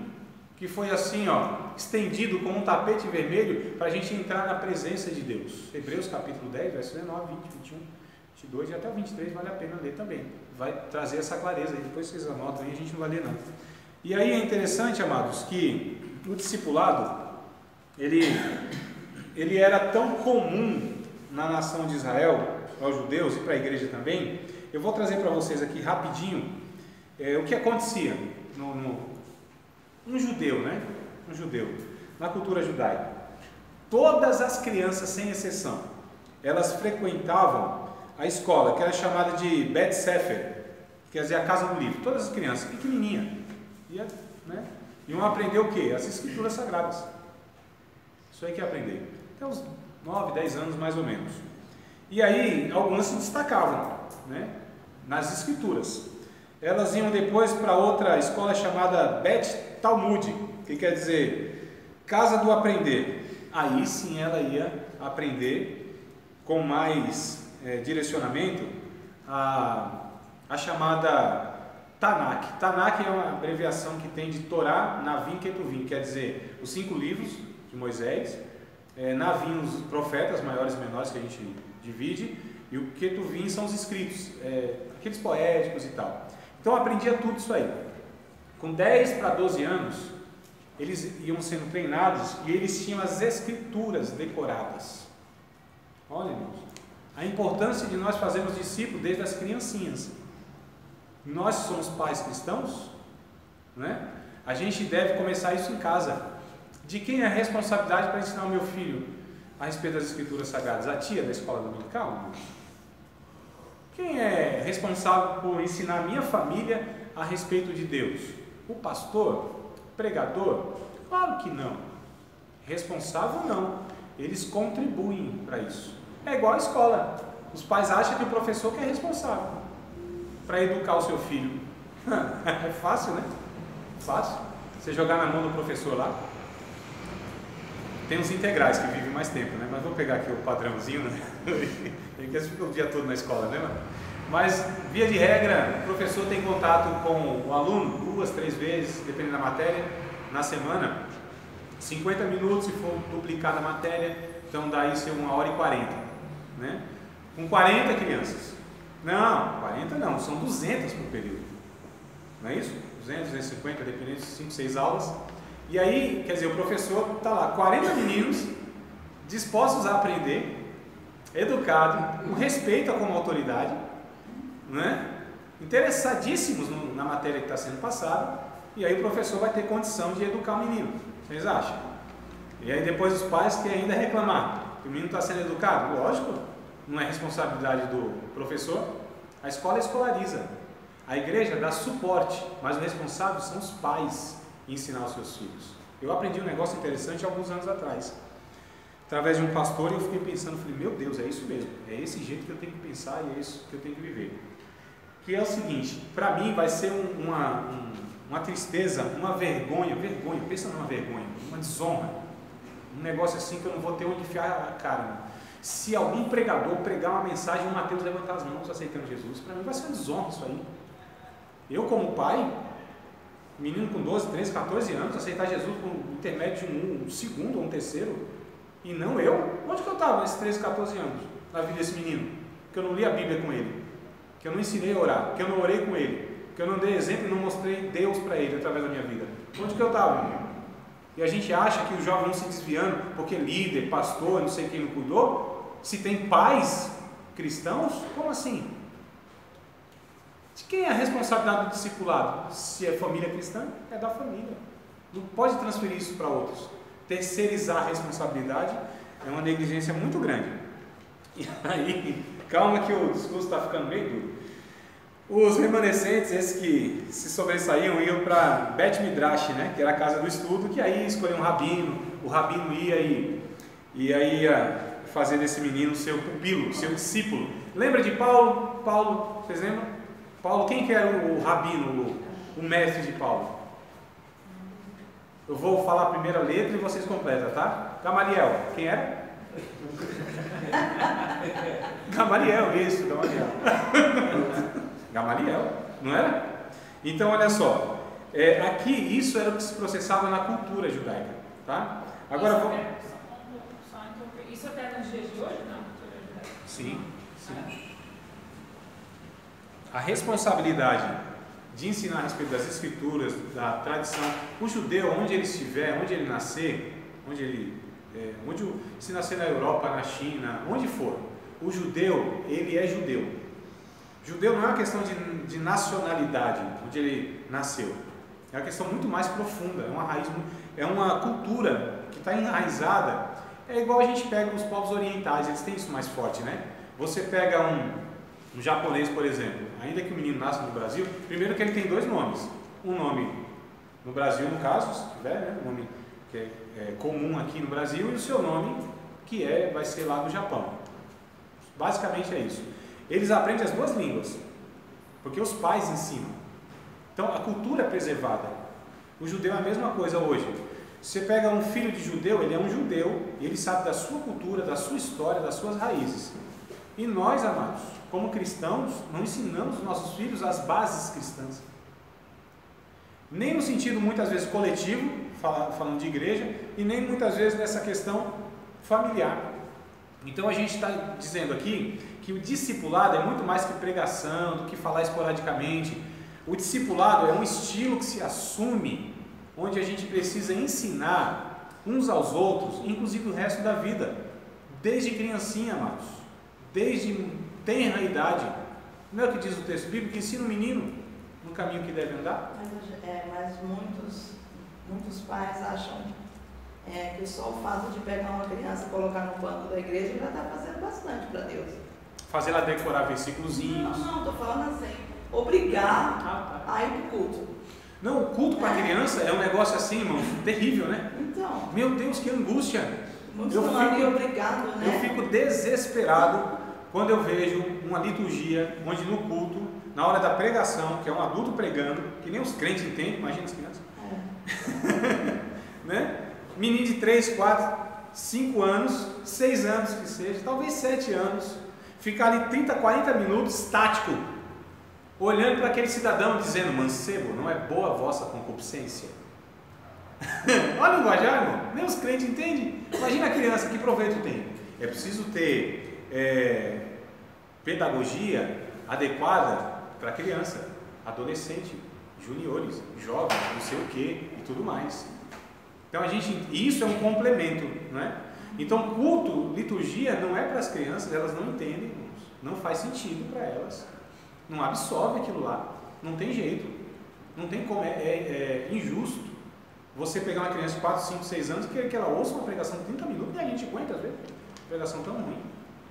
que foi assim, estendido como um tapete vermelho para a gente entrar na presença de Deus. Hebreus capítulo 10, versos 19, 20, 21, 22 e até o 23 vale a pena ler também. Vai trazer essa clareza aí, depois vocês anotam aí, a gente não vai ler não. E aí é interessante, amados, que o discipulado, ele era tão comum na nação de Israel, aos judeus e para a igreja também. Eu vou trazer para vocês aqui rapidinho o que acontecia no judeu, né? Um judeu, na cultura judaica. Todas as crianças, sem exceção, elas frequentavam a escola, que era chamada de Bet Sefer, quer dizer, a casa do livro. Todas as crianças, pequenininhas, iam aprender o quê? As escrituras sagradas. Isso aí que é aprender. Até uns 9, 10 anos mais ou menos. E aí, algumas se destacavam, né, nas escrituras. Elas iam depois para outra escola chamada Bet Talmud, que quer dizer casa do aprender. Aí sim ela ia aprender com mais direcionamento a chamada Tanakh. Tanakh é uma abreviação que tem de Torá, Navim, Ketuvim, quer dizer os 5 livros de Moisés, Navim os profetas maiores e menores que a gente divide, e o Ketuvim são os escritos, aqueles poéticos e tal. Então eu aprendia tudo isso aí. Com 10 para 12 anos, eles iam sendo treinados e eles tinham as escrituras decoradas. Olha, irmãos, a importância de nós fazermos discípulos desde as criancinhas. Nós somos pais cristãos, né? A gente deve começar isso em casa. De quem é a responsabilidade para ensinar o meu filho a respeito das escrituras sagradas? A tia da escola dominical? Quem é responsável por ensinar a minha família a respeito de Deus? O pastor? Pregador? Claro que não. Responsável não. Eles contribuem para isso. É igual a escola. Os pais acham que o professor que é responsável para educar o seu filho. É fácil, né? Fácil. Você jogar na mão do professor lá. Tem os integrais que vivem mais tempo, né? Mas vou pegar aqui o padrãozinho, né? Tem que ficar o dia todo na escola, né? Mas, via de regra, o professor tem contato com o aluno 2, 3 vezes, dependendo da matéria, na semana. 50 minutos se for duplicar a matéria, então dá isso 1h40, né? Com 40 crianças. Não, 40 não, são 200 por período. Não é isso? 200, 250, dependendo de 5, 6 aulas. E aí, quer dizer, o professor está lá, 40 meninos dispostos a aprender, educados, com respeito como autoridade, né? Interessadíssimos na matéria que está sendo passada, e aí o professor vai ter condição de educar o menino. Vocês acham? E aí depois os pais querem ainda reclamar que o menino está sendo educado. Lógico, não é responsabilidade do professor. A escola escolariza, a igreja dá suporte, mas o responsável são os pais em ensinar os seus filhos. Eu aprendi um negócio interessante alguns anos atrás, através de um pastor, e eu fiquei pensando, falei, meu Deus, é isso mesmo, é esse jeito que eu tenho que pensar e é isso que eu tenho que viver. Que é o seguinte, para mim vai ser uma tristeza, uma vergonha, pensa numa vergonha, uma desonra, um negócio assim que eu não vou ter onde enfiar a cara. Se algum pregador pregar uma mensagem e o Mateus levantar as mãos aceitando Jesus, para mim vai ser uma desonra isso aí. Eu como pai, menino com 12, 13, 14 anos, aceitar Jesus por intermédio de um segundo ou um terceiro, e não eu? Onde que eu estava nesses 13, 14 anos, na vida desse menino? Que eu não li a Bíblia com ele, que eu não ensinei a orar, que eu não orei com ele, que eu não dei exemplo e não mostrei Deus para ele através da minha vida. Onde que eu estava, menino? E a gente acha que os jovens vão se desviando porque líder, pastor, não sei quem não cuidou. Se tem pais cristãos, como assim? De quem é a responsabilidade do discipulado? Se é família cristã, é da família. Não pode transferir isso para outros. Terceirizar a responsabilidade é uma negligência muito grande. E aí, calma que o discurso está ficando meio duro. Os remanescentes, esses que se sobressaíam, iam para Bet Midrash, né? Que era a casa do estudo, que aí escolhia um rabino, o rabino ia e aí ia fazer desse menino seu pupilo, seu discípulo. Lembra de Paulo? Paulo, vocês lembram? Paulo, quem que era o rabino, o mestre de Paulo? Eu vou falar a primeira letra e vocês completam, tá? Gamaliel, quem era? Gamaliel, isso, Gamaliel. Gamaliel, não era? Então, olha só, aqui isso era o que se processava na cultura judaica, tá? Agora vou... Isso até nos dias de hoje, não? Sim, sim. A responsabilidade de ensinar a respeito das escrituras, da tradição, o judeu, onde ele estiver, onde ele nascer, se nascer na Europa, na China, onde for, o judeu, ele é judeu. Judeu não é uma questão de nacionalidade, onde ele nasceu. É uma questão muito mais profunda, é uma raiz, é uma cultura que está enraizada. É igual a gente pega os povos orientais, eles têm isso mais forte, né? Você pega um japonês, por exemplo, ainda que o menino nasça no Brasil, primeiro que ele tem 2 nomes. Um nome no Brasil, no caso, se tiver, né? Um nome que é comum aqui no Brasil, e o seu nome que vai ser lá do Japão. Basicamente é isso. Eles aprendem as 2 línguas, porque os pais ensinam. Então a cultura é preservada. O judeu é a mesma coisa hoje. Você pega um filho de judeu, ele é um judeu, e ele sabe da sua cultura, da sua história, das suas raízes. E nós, amados, como cristãos, não ensinamos os nossos filhos as bases cristãs. Nem no sentido muitas vezes coletivo, falando de igreja, e nem muitas vezes nessa questão familiar. Então a gente está dizendo aqui que o discipulado é muito mais que pregação, do que falar esporadicamente. O discipulado é um estilo que se assume, onde a gente precisa ensinar uns aos outros, inclusive o resto da vida, desde criancinha, amados, desde tenra idade. Não é o que diz o texto bíblico, que ensina o menino no caminho que deve andar? Mas muitos pais acham que só o fato de pegar uma criança e colocar no banco da igreja já está fazendo bastante para Deus. Fazer ela decorar versículozinhos. Não, estou falando assim, obrigar a ir para o culto. Não, o culto para criança é um negócio assim, irmão, terrível, né? Então. Meu Deus, que angústia! Eu fico obrigado, né? Eu fico desesperado quando eu vejo uma liturgia onde no culto, na hora da pregação, que é um adulto pregando, que nem os crentes entendem, imagina as crianças. Né? Menino de 3, 4, 5 anos, 6 anos que seja, talvez 7 anos, ficar ali 30, 40 minutos estático, olhando para aquele cidadão dizendo: mancebo, não é boa a vossa concupiscência. Olha o linguajar, irmão, nem os crentes entendem. Imagina a criança, que proveito tem? É preciso ter pedagogia adequada para criança, adolescente, juniores, jovens, não sei o que e tudo mais. Então isso é um complemento, não é? Então culto, liturgia não é para as crianças, elas não entendem, irmãos, não faz sentido para elas, não absorve aquilo lá, não tem jeito, não tem como, é injusto você pegar uma criança de 4, 5, 6 anos que ela ouça uma pregação de 30 minutos e a gente aguenta às vezes, pregação tão ruim,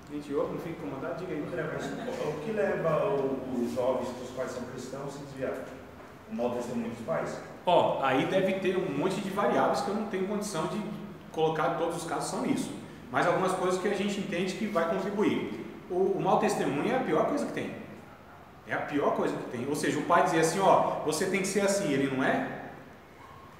a gente ouve, não fica incomodado, diga aí. O que leva os jovens que os pais são cristãos a se desviar? O mau testemunho dos pais? Aí deve ter um monte de variáveis que eu não tenho condição de colocar, todos os casos são isso, mas algumas coisas que a gente entende que vai contribuir. O mau testemunho é a pior coisa que tem, é a pior coisa que tem, ou seja, o pai dizer assim, você tem que ser assim, ele não é,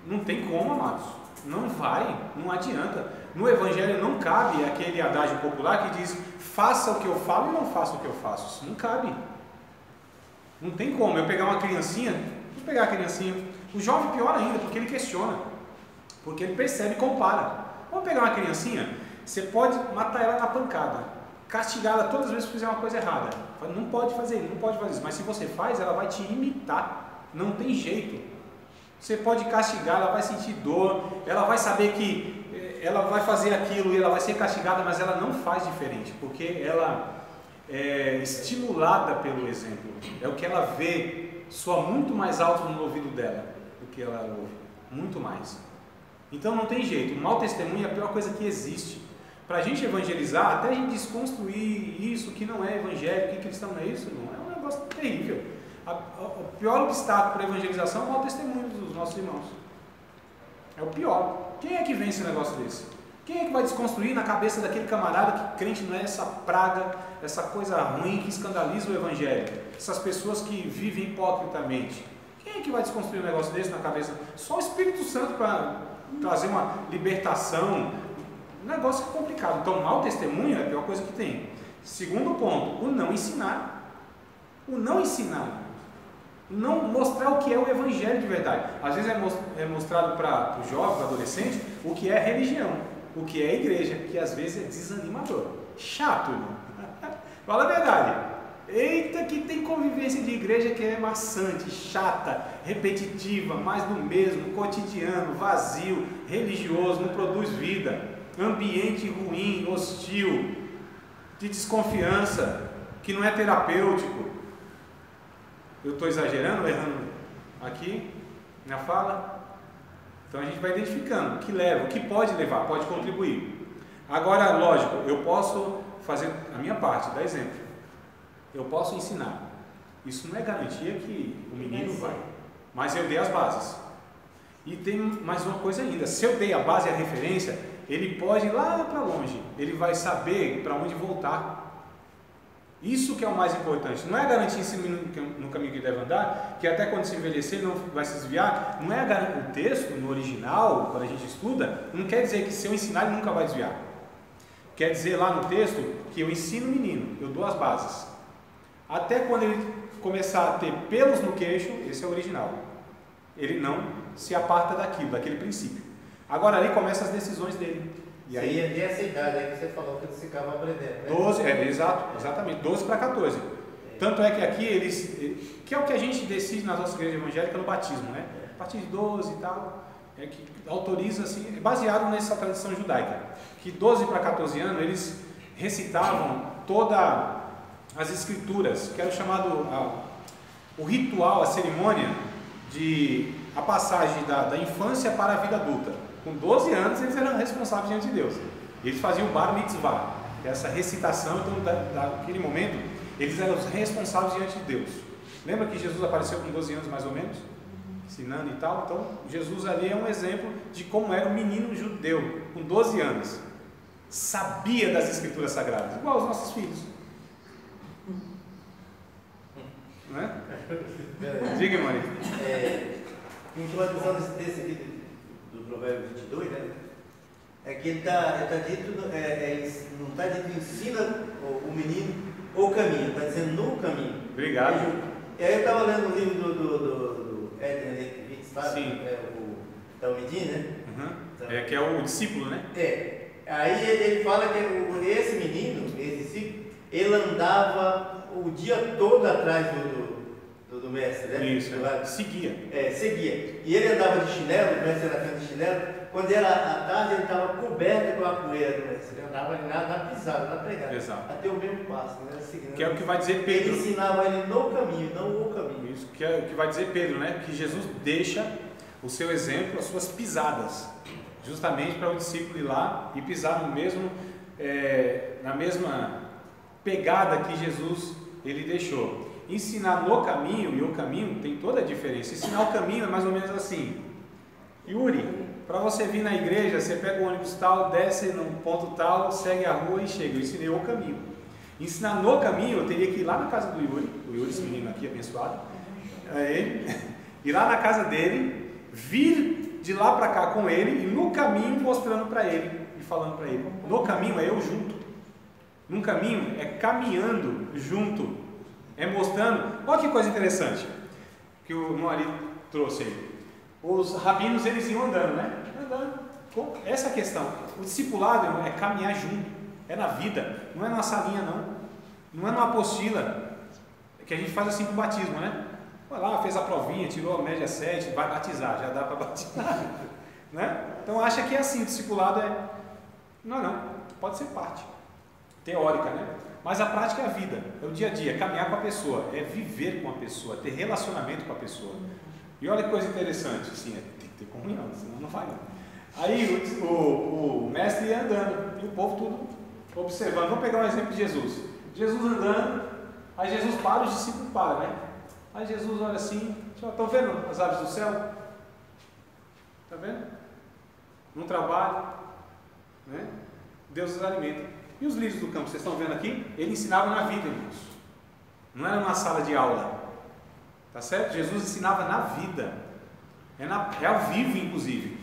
não tem como, amados, não vai, não adianta. No Evangelho não cabe aquele adágio popular que diz: faça o que eu falo e não faça o que eu faço. Isso não cabe. Não tem como eu pegar uma criancinha, o jovem pior ainda, porque ele questiona, porque ele percebe e compara. Vamos pegar uma criancinha, você pode matar ela na pancada, castigá-la todas as vezes que fizer uma coisa errada. Não pode fazer isso, mas se você faz, ela vai te imitar, não tem jeito. Você pode castigar, ela vai sentir dor, ela vai saber que ela vai fazer aquilo e ela vai ser castigada, mas ela não faz diferente, porque ela é estimulada pelo exemplo, é o que ela vê, soa muito mais alto no ouvido dela do que ela ouve, muito mais. Então não tem jeito, o mau testemunho é a pior coisa que existe. Para a gente evangelizar, até a gente desconstruir isso que não é evangélico, que cristão não é isso, não é um negócio terrível. O pior obstáculo para a evangelização é o mau testemunho dos nossos irmãos. É o pior. Quem é que vence um negócio desse? Quem é que vai desconstruir na cabeça daquele camarada que crente não é essa praga, essa coisa ruim que escandaliza o evangelho? Essas pessoas que vivem hipocritamente. Quem é que vai desconstruir um negócio desse na cabeça? Só o Espírito Santo para trazer uma libertação. Um negócio complicado. Então, mau testemunho é a pior coisa que tem. Segundo ponto, o não ensinar. O não ensinar. Não mostrar o que é o evangelho de verdade. Às vezes é mostrado para o jovem, para o adolescente, o que é religião, o que é igreja, que às vezes é desanimador. Chato, irmão. Fala a verdade. Eita, que tem convivência de igreja que é maçante, chata, repetitiva, mais do mesmo, cotidiano, vazio, religioso, não produz vida. Ambiente ruim, hostil, de desconfiança, que não é terapêutico. Eu estou exagerando, errando aqui na fala? Então a gente vai identificando o que leva, o que pode levar, pode contribuir. Agora, lógico, eu posso fazer a minha parte, dar exemplo. Eu posso ensinar. Isso não é garantia que o menino vai, mas eu dei as bases. E tem mais uma coisa ainda, se eu dei a base e a referência, ele pode ir lá para longe, ele vai saber para onde voltar. Isso que é o mais importante. Não é garantir esse menino no caminho que ele deve andar, que até quando se envelhecer ele não vai se desviar. Não é o texto no original, quando a gente estuda, não quer dizer que se eu ensinar ele nunca vai desviar. Quer dizer lá no texto que eu ensino o menino, eu dou as bases. Até quando ele começar a ter pelos no queixo, esse é o original. Ele não se aparta daquele princípio. Agora ali começam as decisões dele. E aí é essa idade aí que você falou que eles ficavam aprendendo, né? 12, exatamente, 12 para 14. Tanto é que aqui que é o que a gente decide nas nossas igrejas evangélicas no batismo, né? A partir de 12 e tal, que autoriza assim, é baseado nessa tradição judaica, que 12 para 14 anos eles recitavam todas as escrituras, que era o chamado o ritual, a cerimônia de a passagem da infância para a vida adulta. Com 12 anos eles eram responsáveis diante de Deus. Eles faziam o bar mitzvah, que é essa recitação. Então, daquele momento, eles eram os responsáveis diante de Deus. Lembra que Jesus apareceu com 12 anos mais ou menos? Ensinando e tal. Então, Jesus ali é um exemplo de como era um menino judeu, com 12 anos. Sabia das escrituras sagradas, igual os nossos filhos. Não é? Diga, Mari. Me chama a atenção desse texto aqui do Provérbio 22, né? É que ele tá dito, não está dito ensina o menino o caminho, está dizendo no caminho. Obrigado. E aí eu estava lendo o livro do Eden Leibovitz, sabe? Sim. O Talmidim, né? Uhum. Que é o discípulo, né? Aí ele fala que esse menino, esse discípulo, ele andava o dia todo atrás do mestre, né? Isso, seguia. Seguia. E ele andava de chinelo, o mestre era canto de chinelo. Quando era à tarde, ele estava coberto com a poeira do mestre. Ele andava na pisada, na pegada. Exato. Até o mesmo passo, né? Seguindo. Que é o que vai dizer Pedro. Ele ensinava ele no caminho, não o caminho. Isso, que é o que vai dizer Pedro, né? Que Jesus deixa o seu exemplo, as suas pisadas, justamente para o discípulo ir lá e pisar no mesmo, na mesma pegada que Jesus ele deixou. Ensinar no caminho, e o caminho tem toda a diferença. Ensinar o caminho é mais ou menos assim: Yuri, para você vir na igreja, você pega o ônibus tal, desce num ponto tal, segue a rua e chega. Eu ensinei o caminho. Ensinar no caminho, eu teria que ir lá na casa do Yuri, o Yuri, esse menino aqui abençoado, ir lá na casa dele, vir de lá para cá com ele e no caminho mostrando para ele e falando para ele. No caminho é eu junto. No caminho é caminhando junto. É mostrando. Olha que coisa interessante que o Moari trouxe aí. Os rabinos eles iam andando, né? Andando. Essa questão. O discipulado é caminhar junto. É na vida. Não é numa salinha, não. Não é numa apostila. Que a gente faz assim com o batismo, né? Vai lá, fez a provinha, tirou a média 7, vai batizar. Já dá para batizar. Né? Então acha que é assim. O discipulado é. Não. Pode ser parte teórica, né? Mas a prática é a vida, é o dia a dia, é caminhar com a pessoa, é viver com a pessoa, ter relacionamento com a pessoa. E olha que coisa interessante, assim, tem que ter comunhão, senão não vai não. Aí o mestre ia andando, e o povo tudo observando. Vamos pegar um exemplo de Jesus. Jesus andando, aí Jesus para, os discípulos param, né? Aí Jesus olha assim, estão vendo as aves do céu? Está vendo? Não trabalham, né? Deus os alimenta. E os lírios do campo, vocês estão vendo aqui? Ele ensinava na vida, irmãos. Não era numa sala de aula. Tá certo? Jesus ensinava na vida. É ao vivo, inclusive.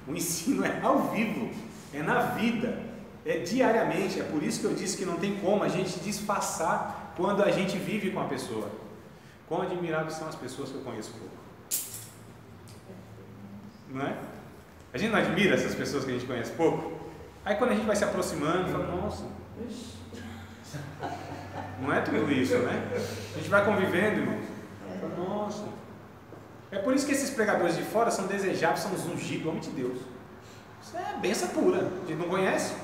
O ensino é ao vivo. É na vida. É diariamente. É por isso que eu disse que não tem como a gente disfarçar quando a gente vive com a pessoa. Quão admiráveis são as pessoas que eu conheço pouco. Não é? A gente não admira essas pessoas que a gente conhece pouco? Aí quando a gente vai se aproximando, fala, nossa, não é tudo isso, né? A gente vai convivendo, irmãos. Fala, nossa. É por isso que esses pregadores de fora são desejáveis, são os ungidos, homem de Deus. Isso é benção pura. A gente não conhece?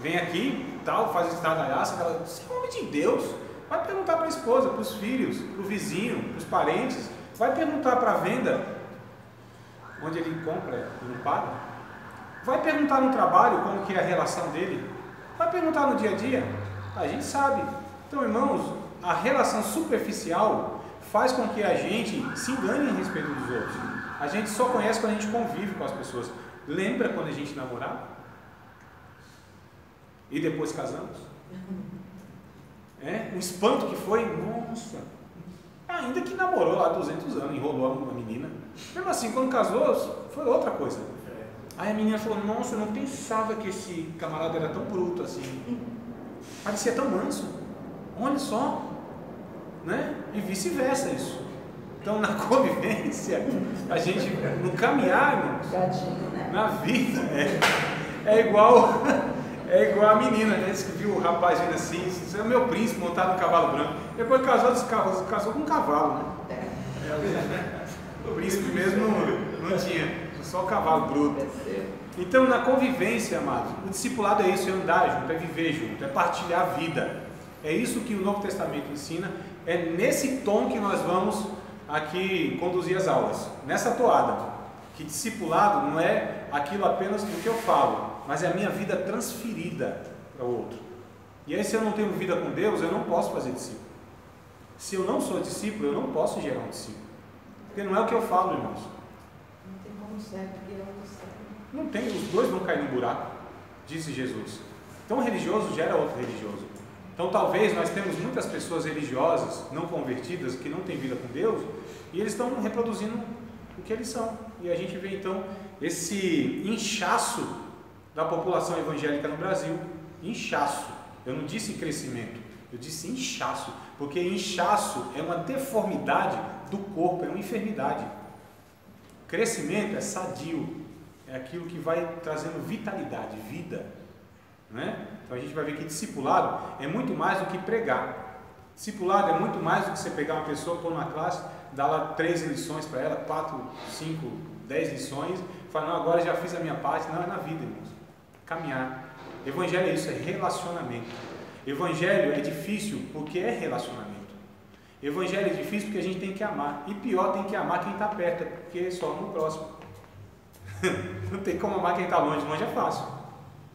Vem aqui, tal, faz estardalhaço, aquela. Você é homem de Deus. Vai perguntar para a esposa, para os filhos, para o vizinho, para os parentes. Vai perguntar para a venda, onde ele compra e não paga. Vai perguntar no trabalho como que é a relação dele. Vai perguntar no dia a dia. A gente sabe. Então, irmãos, a relação superficial faz com que a gente se engane a respeito dos outros. A gente só conhece quando a gente convive com as pessoas. Lembra quando a gente namorava? E depois casamos? O espanto que foi, nossa. Ainda que namorou lá 200 anos, enrolou uma menina. Mesmo assim, quando casou, foi outra coisa. Aí a menina falou, nossa, eu não pensava que esse camarada era tão bruto assim. Parecia tão manso. Olha só. Né? E vice-versa isso. Então na convivência, a gente, no caminhar, irmãos, na vida, é igual É igual a menina, né? Diz que viu o rapaz vindo assim, isso é o meu príncipe montado no cavalo branco. Depois casou com um cavalo, né? O príncipe mesmo não tinha, só o cavalo bruto. Então, na convivência, amados, o discipulado é isso, é andar junto, é viver junto, é partilhar a vida. É isso que o Novo Testamento ensina, é nesse tom que nós vamos aqui conduzir as aulas, nessa toada. Que discipulado não é aquilo apenas do que eu falo, mas é a minha vida transferida para o outro. E aí, se eu não tenho vida com Deus, eu não posso fazer discípulo. Se eu não sou discípulo, eu não posso gerar um discípulo. Porque não é o que eu falo, irmãos. Não tem como ser, porque é outro ser. Não tem, os dois vão cair no buraco, disse Jesus. Então, um religioso gera outro religioso. Então, talvez nós temos muitas pessoas religiosas, não convertidas, que não têm vida com Deus, e eles estão reproduzindo o que eles são. E a gente vê, então, esse inchaço da população evangélica no Brasil. Inchaço. Eu não disse crescimento, eu disse inchaço, porque inchaço é uma deformidade do corpo, é uma enfermidade. Crescimento é sadio, é aquilo que vai trazendo vitalidade, vida, né? Então a gente vai ver que discipulado é muito mais do que pregar. Discipulado é muito mais do que você pegar uma pessoa, pôr numa classe, dar lá 3 lições para ela, 4, 5, 10 lições, falar, não, agora já fiz a minha parte. Não, é na vida, irmãos. Caminhar. Evangelho é isso, é relacionamento. Evangelho é difícil porque é relacionamento. Evangelho é difícil porque a gente tem que amar. E pior, tem que amar quem está perto, porque só no próximo. Não tem como amar quem está longe. Longe é fácil,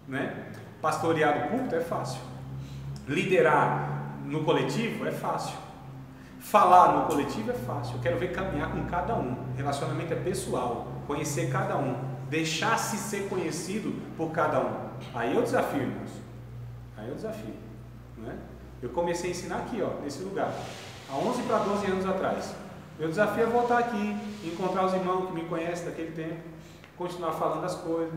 né? Pastorear o culto é fácil. Liderar no coletivo é fácil. Falar no coletivo é fácil. Eu quero ver caminhar com cada um. Relacionamento é pessoal. Conhecer cada um. Deixar-se ser conhecido por cada um. Aí é o desafio, irmãos. Aí é o desafio, né? Eu comecei a ensinar aqui, ó, nesse lugar, há 11 para 12 anos atrás. Meu desafio é voltar aqui, encontrar os irmãos que me conhecem daquele tempo, continuar falando as coisas.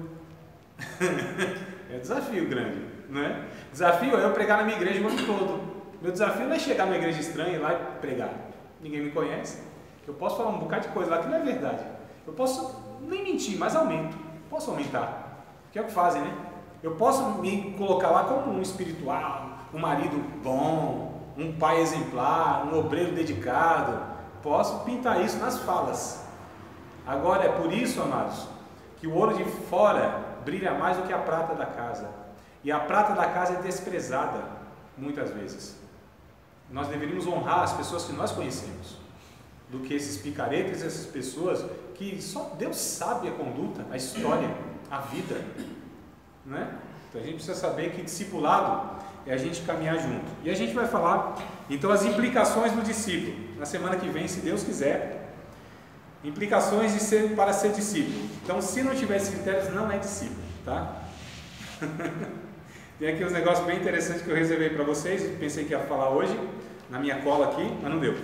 É desafio grande, né? Desafio é eu pregar na minha igreja o ano todo. Meu desafio não é chegar numa igreja estranha e ir lá e pregar. Ninguém me conhece. Eu posso falar um bocado de coisa lá que não é verdade. Eu posso nem mentir, mas aumento. Posso aumentar. Que é o que fazem, né? Eu posso me colocar lá como um espiritual, um marido bom, um pai exemplar, um obreiro dedicado. Posso pintar isso nas falas. Agora é por isso, amados, que o ouro de fora brilha mais do que a prata da casa. E a prata da casa é desprezada, muitas vezes. Nós deveríamos honrar as pessoas que nós conhecemos, do que esses picaretas, essas pessoas que só Deus sabe a conduta, a história, a vida, né? Então a gente precisa saber que discipulado é a gente caminhar junto. E a gente vai falar, então, as implicações do discípulo, na semana que vem, se Deus quiser. Implicações para ser discípulo. Então, se não tiver esses critérios, não é discípulo, tá? Tem aqui uns negócios bem interessantes que eu reservei para vocês. Pensei que ia falar hoje, na minha cola aqui, mas não deu.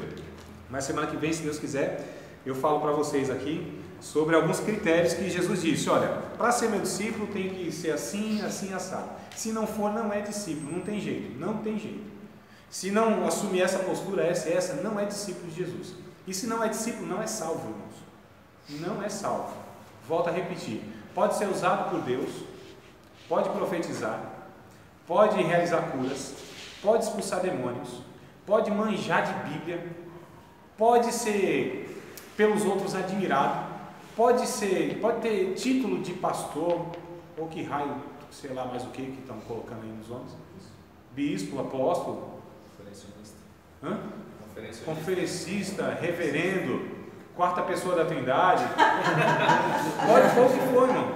Mas semana que vem, se Deus quiser, eu falo para vocês aqui sobre alguns critérios que Jesus disse. Olha, para ser meu discípulo tem que ser assim, assim, assado. Se não for, não é discípulo, não tem jeito, não tem jeito. Se não assumir essa postura, essa, não é discípulo de Jesus. E se não é discípulo, não é salvo, irmãos. Não é salvo. Volto a repetir. Pode ser usado por Deus, pode profetizar, pode realizar curas, pode expulsar demônios, pode manjar de Bíblia, pode ser pelos outros admirado, pode ter título de pastor, ou que raio, sei lá mais o que estão colocando aí nos homens, bispo, apóstolo, conferencista, reverendo, quarta pessoa da Trindade, pode pôr o que for, irmão,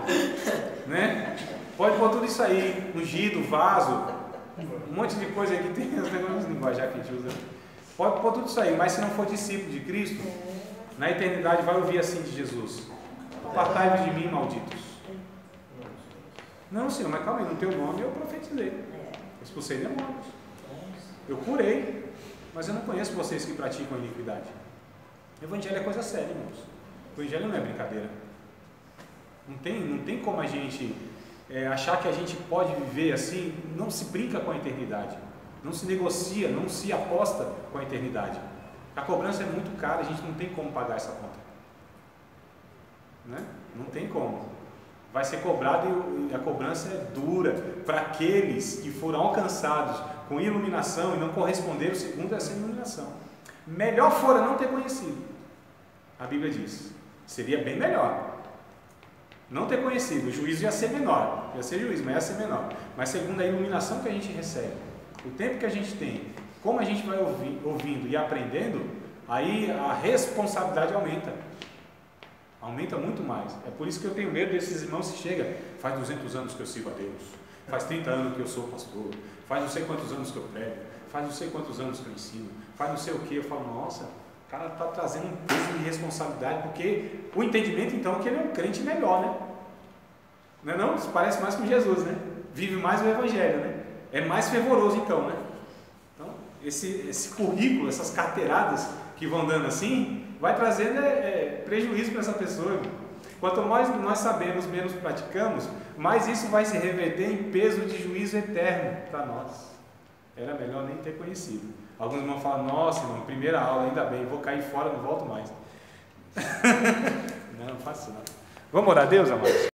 né? Pode pôr tudo isso aí, ungido, vaso, um monte de coisa aí que tem os negócios de linguajar que a gente usa. Pode pôr tudo isso aí, mas se não for discípulo de Cristo, na eternidade vai ouvir assim de Jesus: apartai-vos de mim, malditos. Não, Senhor, mas calma aí, no teu nome eu profetizei, eu expulsei demônios, eu curei, mas eu não conheço vocês que praticam a iniquidade. O Evangelho é coisa séria, irmãos. O Evangelho não é brincadeira. Não tem como a gente achar que a gente pode viver assim. Não se brinca com a eternidade, não se negocia, não se aposta com a eternidade. A cobrança é muito cara, a gente não tem como pagar essa conta, né? Não tem como. vai ser cobrado e a cobrança é dura para aqueles que foram alcançados com iluminação e não corresponderam segundo essa iluminação. Melhor fora não ter conhecido. A Bíblia diz, seria bem melhor não ter conhecido. O juízo ia ser menor, ia ser juízo, mas ia ser menor. Mas segundo a iluminação que a gente recebe, o tempo que a gente tem, como a gente vai ouvindo e aprendendo, aí a responsabilidade aumenta muito mais. É por isso que eu tenho medo desses irmãos que chegam, faz 200 anos que eu sirvo a Deus, faz 30 anos que eu sou pastor, faz não sei quantos anos que eu prego, faz não sei quantos anos que eu ensino, faz não sei o que. Eu falo, nossa, o cara está trazendo um peso de responsabilidade, porque o entendimento então é que ele é um crente melhor, né? Não é não? Isso parece mais com Jesus, né? Vive mais o Evangelho, né? É mais fervoroso então, né? Então, esse currículo, essas carteiradas que vão dando assim, vai trazendo prejuízo para essa pessoa. Irmão. Quanto mais nós sabemos, menos praticamos, mais isso vai se reverter em peso de juízo eterno para nós. Era melhor nem ter conhecido. Alguns irmãos falam, nossa, irmão, primeira aula, ainda bem, vou cair fora, não volto mais. Não faço isso não. Vamos orar a Deus, amados?